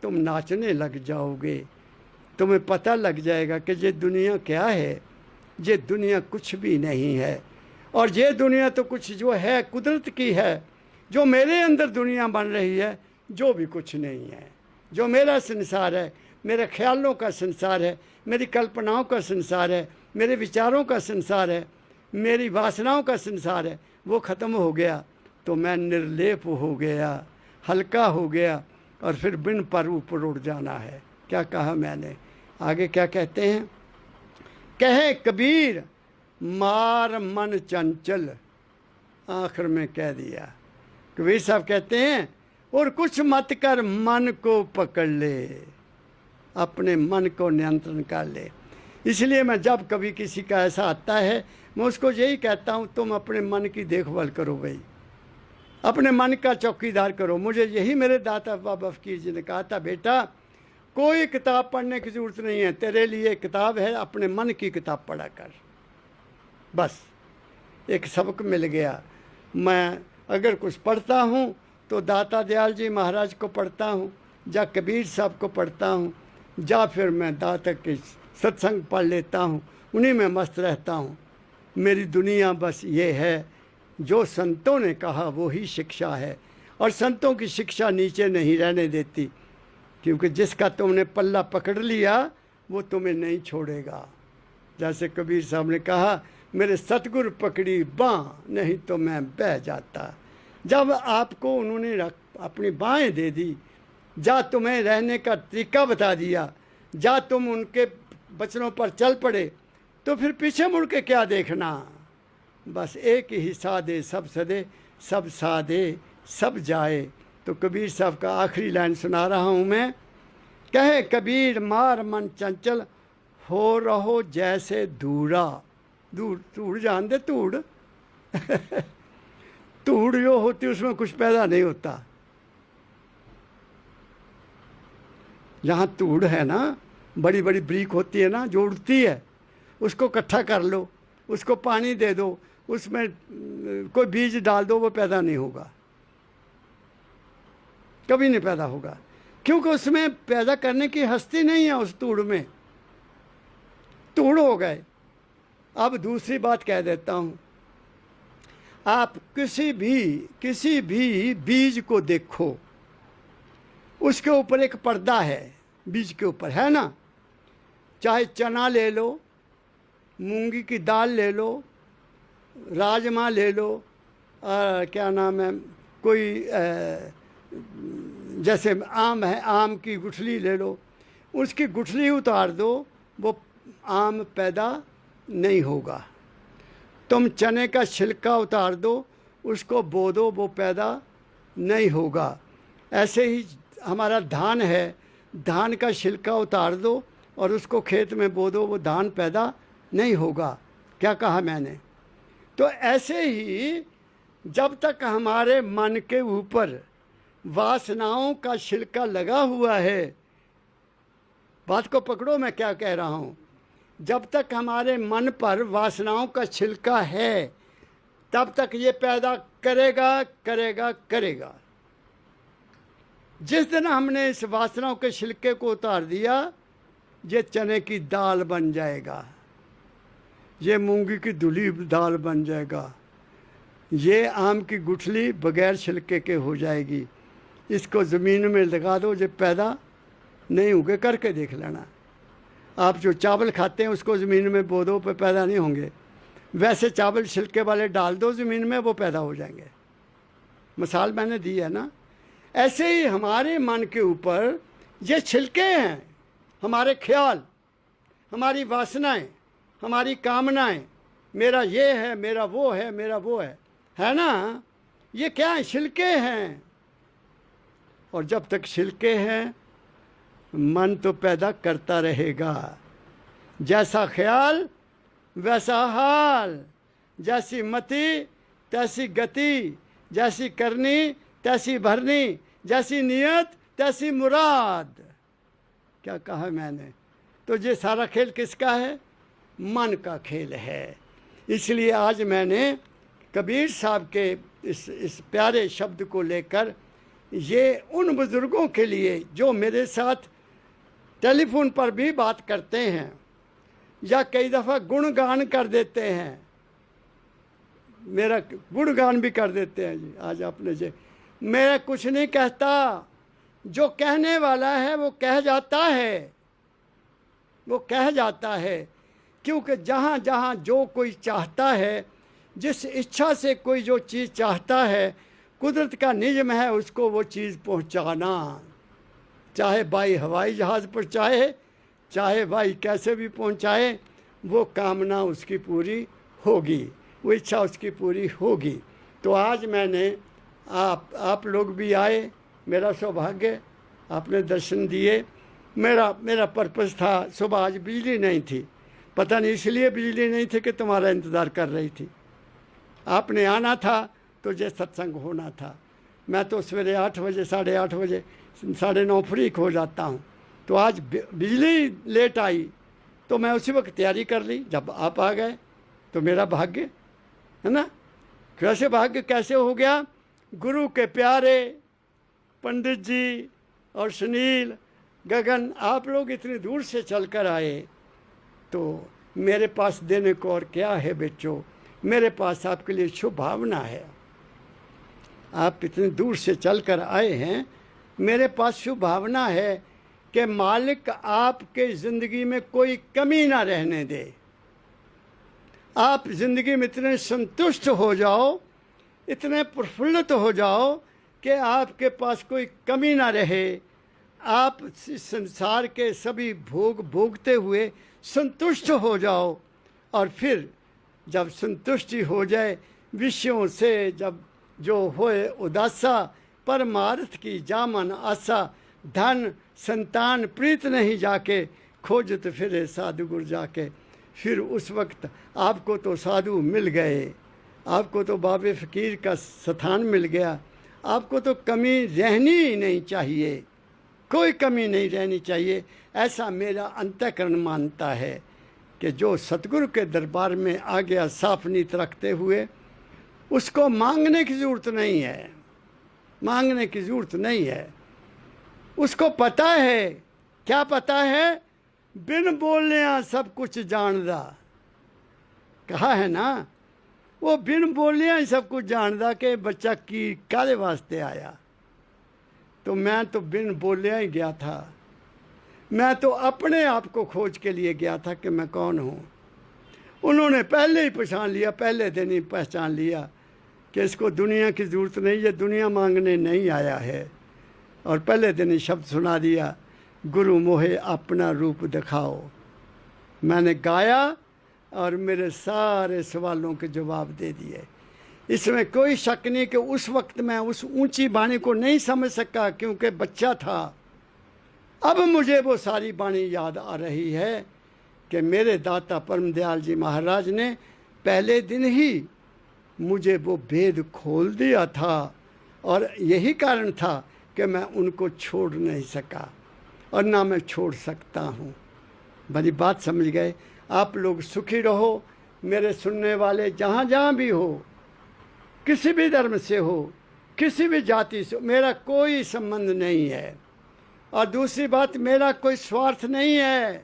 तुम नाचने लग जाओगे। तुम्हें पता लग जाएगा कि ये दुनिया क्या है। ये दुनिया कुछ भी नहीं है। और ये दुनिया तो कुछ जो है कुदरत की है। जो मेरे अंदर दुनिया बन रही है जो भी कुछ नहीं है। जो मेरा संसार है, मेरे ख्यालों का संसार है, मेरी कल्पनाओं का संसार है, मेरे विचारों का संसार है, मेरी वासनाओं का संसार है, वो ख़त्म हो गया तो मैं निर्लेप हो गया, हल्का हो गया, और फिर बिन पर ऊपर उड़ जाना है। क्या कहा मैंने, आगे क्या कहते हैं, कहे कबीर मार मन चंचल, आखिर में कह दिया कबीर साहब कहते हैं, और कुछ मत कर मन को पकड़ ले, अपने मन को नियंत्रण कर ले। इसलिए मैं जब कभी किसी का ऐसा आता है, मैं उसको यही कहता हूँ, तुम अपने मन की देखभाल करो भाई, अपने मन का चौकीदार करो। मुझे यही मेरे दाता बाबा फकीर जी ने कहा था, बेटा कोई किताब पढ़ने की ज़रूरत नहीं है, तेरे लिए किताब है, अपने मन की किताब पढ़ा कर। बस एक सबक मिल गया। मैं अगर कुछ पढ़ता हूँ तो दाता दयाल जी महाराज को पढ़ता हूँ, या कबीर साहब को पढ़ता हूँ, या फिर मैं दाता के सत्संग पढ़ लेता हूँ, उन्हीं में मस्त रहता हूँ। मेरी दुनिया बस ये है, जो संतों ने कहा वो ही शिक्षा है, और संतों की शिक्षा नीचे नहीं रहने देती, क्योंकि जिसका तुमने पल्ला पकड़ लिया वो तुम्हें नहीं छोड़ेगा। जैसे कबीर साहब ने कहा, मेरे सतगुरु पकड़ी बाँ, नहीं तो मैं बह जाता। जब आपको उन्होंने अपनी बाहें दे दी, जा तुम्हें रहने का तरीका बता दिया, जा तुम उनके वचनों पर चल पड़े, तो फिर पीछे मुड़ के क्या देखना। बस एक ही साधे सब सदे, सब साधे सब जाए। तो कबीर साहब का आखिरी लाइन सुना रहा हूँ मैं, कहे कबीर मार मन चंचल, हो रहो जैसे धूड़ा। धूड़, धूड़ जान दे, धूड़ धूड़ जो होती उसमें कुछ पैदा नहीं होता। जहाँ धूड़ है ना, बड़ी बड़ी ब्रीक होती है ना, जो उड़ती है, उसको इकट्ठा कर लो, उसको पानी दे दो, उसमें कोई बीज डाल दो, वो पैदा नहीं होगा, कभी नहीं पैदा होगा, क्योंकि उसमें पैदा करने की हस्ती नहीं है। उस धूड़ में धूड़ हो गए। अब दूसरी बात कह देता हूँ, आप किसी भी बीज को देखो, उसके ऊपर एक पर्दा है, बीज के ऊपर है ना। चाहे चना ले लो, मूंगी की दाल ले लो, राजमा ले लो, क्या नाम है, कोई जैसे आम है, आम की गुठली ले लो, उसकी गुठली उतार दो, वो आम पैदा नहीं होगा। तुम चने का छिलका उतार दो, उसको बो दो, वो पैदा नहीं होगा। ऐसे ही हमारा धान है, धान का छिलका उतार दो और उसको खेत में बो दो, वो धान पैदा नहीं होगा। क्या कहा मैंने? तो ऐसे ही जब तक हमारे मन के ऊपर वासनाओं का छिलका लगा हुआ है, बात को पकड़ो मैं क्या कह रहा हूँ, जब तक हमारे मन पर वासनाओं का छिलका है, तब तक ये पैदा करेगा करेगा करेगा। जिस दिन हमने इस वासनाओं के छिलके को उतार दिया, ये चने की दाल बन जाएगा, ये मूंगी की धुली दाल बन जाएगा, ये आम की गुठली बगैर छिलके के हो जाएगी। इसको ज़मीन में लगा दो, ये पैदा नहीं होंगे, करके देख लेना। आप जो चावल खाते हैं उसको ज़मीन में बो दो, पे पैदा नहीं होंगे। वैसे चावल छिलके वाले डाल दो ज़मीन में, वो पैदा हो जाएंगे। मिसाल मैंने दी है ना। ऐसे ही हमारे मन के ऊपर ये छिलके हैं, हमारे ख्याल, हमारी वासनाएं, हमारी कामनाएं, मेरा ये है, मेरा वो है, मेरा वो है ना। ये क्या है? छिलके हैं। और जब तक छिलके हैं, मन तो पैदा करता रहेगा। जैसा ख्याल वैसा हाल, जैसी मति तैसी गति, जैसी करनी तैसी भरनी, जैसी नियत तैसी मुराद। क्या कहा मैंने? तो ये सारा खेल किसका है? मन का खेल है। इसलिए आज मैंने कबीर साहब के इस प्यारे शब्द को लेकर, ये उन बुज़ुर्गों के लिए जो मेरे साथ टेलीफोन पर भी बात करते हैं या कई दफ़ा गुणगान कर देते हैं, मेरा गुणगान भी कर देते हैं। जी आज आपने जे, मैं कुछ नहीं कहता, जो कहने वाला है वो कह जाता है, वो कह जाता है। क्योंकि जहाँ जहाँ जो कोई चाहता है, जिस इच्छा से कोई जो चीज़ चाहता है, कुदरत का नियम है उसको वो चीज़ पहुँचाना। चाहे भाई हवाई जहाज़ पर चाहे भाई कैसे भी पहुंचाए, वो कामना उसकी पूरी होगी, वो इच्छा उसकी पूरी होगी। तो आज मैंने आप लोग भी आए, मेरा सौभाग्य, आपने दर्शन दिए। मेरा पर्पस था, सुबह आज बिजली नहीं थी, पता नहीं इसलिए बिजली नहीं थी कि तुम्हारा इंतज़ार कर रही थी। आपने आना था तो ये सत्संग होना था। मैं तो सवेरे 8 बजे 8:30 बजे 9:30 फ्री हो जाता हूँ। तो आज बिजली लेट आई तो मैं उसी वक्त तैयारी कर ली, जब आप आ गए तो मेरा भाग्य है ना। कैसे भाग्य कैसे हो गया? गुरु के प्यारे पंडित जी और सुनील, गगन, आप लोग इतनी दूर से चलकर आए, तो मेरे पास देने को और क्या है बच्चों। मेरे पास आपके लिए शुभ भावना है। आप इतनी दूर से चलकर आए हैं, मेरे पास शुभ भावना है कि मालिक आपके ज़िंदगी में कोई कमी ना रहने दे। आप ज़िंदगी में इतने संतुष्ट हो जाओ, इतने प्रफुल्लित हो जाओ कि आपके पास कोई कमी ना रहे। आप संसार के सभी भोग भोगते हुए संतुष्ट हो जाओ, और फिर जब संतुष्टि हो जाए विषयों से, जब जो होए उदासा, परमार्थ की जामन आशा, धन संतान प्रीत नहीं जाके, खोजत फिरे साधु गुर जाके। फिर उस वक्त आपको तो साधु मिल गए, आपको तो बाबे फ़कीर का स्थान मिल गया, आपको तो कमी रहनी ही नहीं चाहिए, कोई कमी नहीं रहनी चाहिए। ऐसा मेरा अंतःकरण मानता है कि जो सतगुरु के दरबार में आ गया साफ नीत रखते हुए, उसको मांगने की ज़रूरत नहीं है, मांगने की ज़रूरत नहीं है। उसको पता है, क्या पता है? बिन बोलिया सब कुछ जानदा, कहा है ना। वो बिन बोलिया ही सब कुछ जानदा कि बच्चा की काले वास्ते आया। तो मैं तो बिन बोलिया ही गया था, मैं तो अपने आप को खोज के लिए गया था कि मैं कौन हूँ। उन्होंने पहले ही पहचान लिया, पहले दिन ही पहचान लिया कि इसको दुनिया की ज़रूरत नहीं, ये दुनिया मांगने नहीं आया है। और पहले दिन ही शब्द सुना दिया, गुरु मोहे अपना रूप दिखाओ। मैंने गाया और मेरे सारे सवालों के जवाब दे दिए। इसमें कोई शक नहीं कि उस वक्त मैं उस ऊंची बाणी को नहीं समझ सका क्योंकि बच्चा था। अब मुझे वो सारी बाणी याद आ रही है कि मेरे दाता परम दयाल जी महाराज ने पहले दिन ही मुझे वो भेद खोल दिया था, और यही कारण था कि मैं उनको छोड़ नहीं सका और ना मैं छोड़ सकता हूँ। बड़ी बात समझ गए। आप लोग सुखी रहो, मेरे सुनने वाले जहाँ जहाँ भी हो, किसी भी धर्म से हो, किसी भी जाति से, मेरा कोई संबंध नहीं है। और दूसरी बात, मेरा कोई स्वार्थ नहीं है,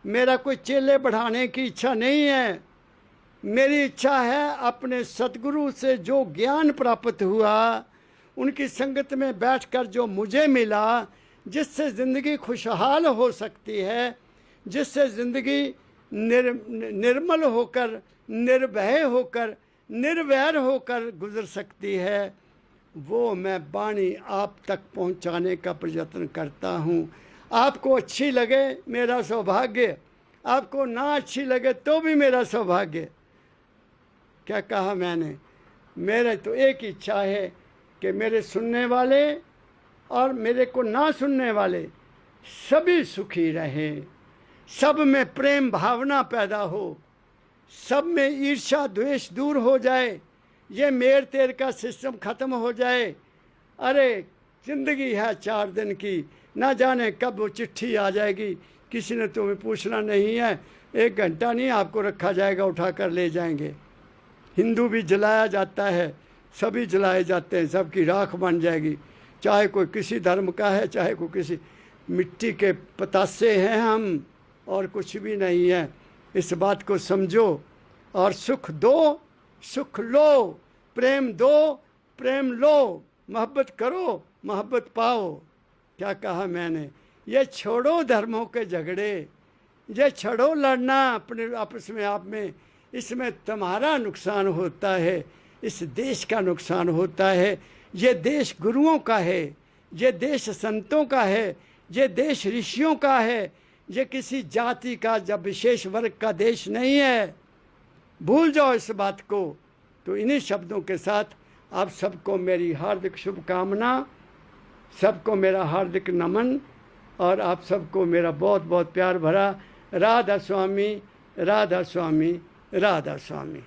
मेरा कोई चेले बढ़ाने की इच्छा नहीं है। मेरी इच्छा है अपने सतगुरु से जो ज्ञान प्राप्त हुआ, उनकी संगत में बैठकर जो मुझे मिला, जिससे ज़िंदगी खुशहाल हो सकती है, जिससे ज़िंदगी निर्मल होकर, निर्भय होकर, निर्वैर होकर गुजर सकती है, वो मैं बाणी आप तक पहुंचाने का प्रयत्न करता हूं। आपको अच्छी लगे मेरा सौभाग्य, आपको ना अच्छी लगे तो भी मेरा सौभाग्य। क्या कहा मैंने? मेरे तो एक इच्छा है कि मेरे सुनने वाले और मेरे को ना सुनने वाले सभी सुखी रहें, सब में प्रेम भावना पैदा हो, सब में ईर्ष्या द्वेष दूर हो जाए, ये मेर तेर का सिस्टम ख़त्म हो जाए। अरे ज़िंदगी है 4 दिन की, ना जाने कब वो चिट्ठी आ जाएगी, किसी ने तुम्हें पूछना नहीं है, 1 घंटा नहीं आपको रखा जाएगा, उठा कर ले जाएंगे। हिंदू भी जलाया जाता है, सभी जलाए जाते हैं, सबकी राख बन जाएगी, चाहे कोई किसी धर्म का है, चाहे कोई किसी। मिट्टी के पतासे हैं हम, और कुछ भी नहीं है। इस बात को समझो और सुख दो, सुख लो, प्रेम दो, प्रेम लो, मोहब्बत करो, मोहब्बत पाओ। क्या कहा मैंने? ये छोड़ो धर्मों के झगड़े, ये छोड़ो लड़ना अपने आपस में आप में, इसमें तुम्हारा नुकसान होता है, इस देश का नुकसान होता है। ये देश गुरुओं का है, ये देश संतों का है, ये देश ऋषियों का है, ये किसी जाति का या विशेष वर्ग का देश नहीं है। भूल जाओ इस बात को। तो इन्हीं शब्दों के साथ आप सबको मेरी हार्दिक शुभकामना, सबको मेरा हार्दिक नमन और आप सबको मेरा बहुत बहुत प्यार भरा राधा स्वामी, राधा स्वामी, राधा स्वामी।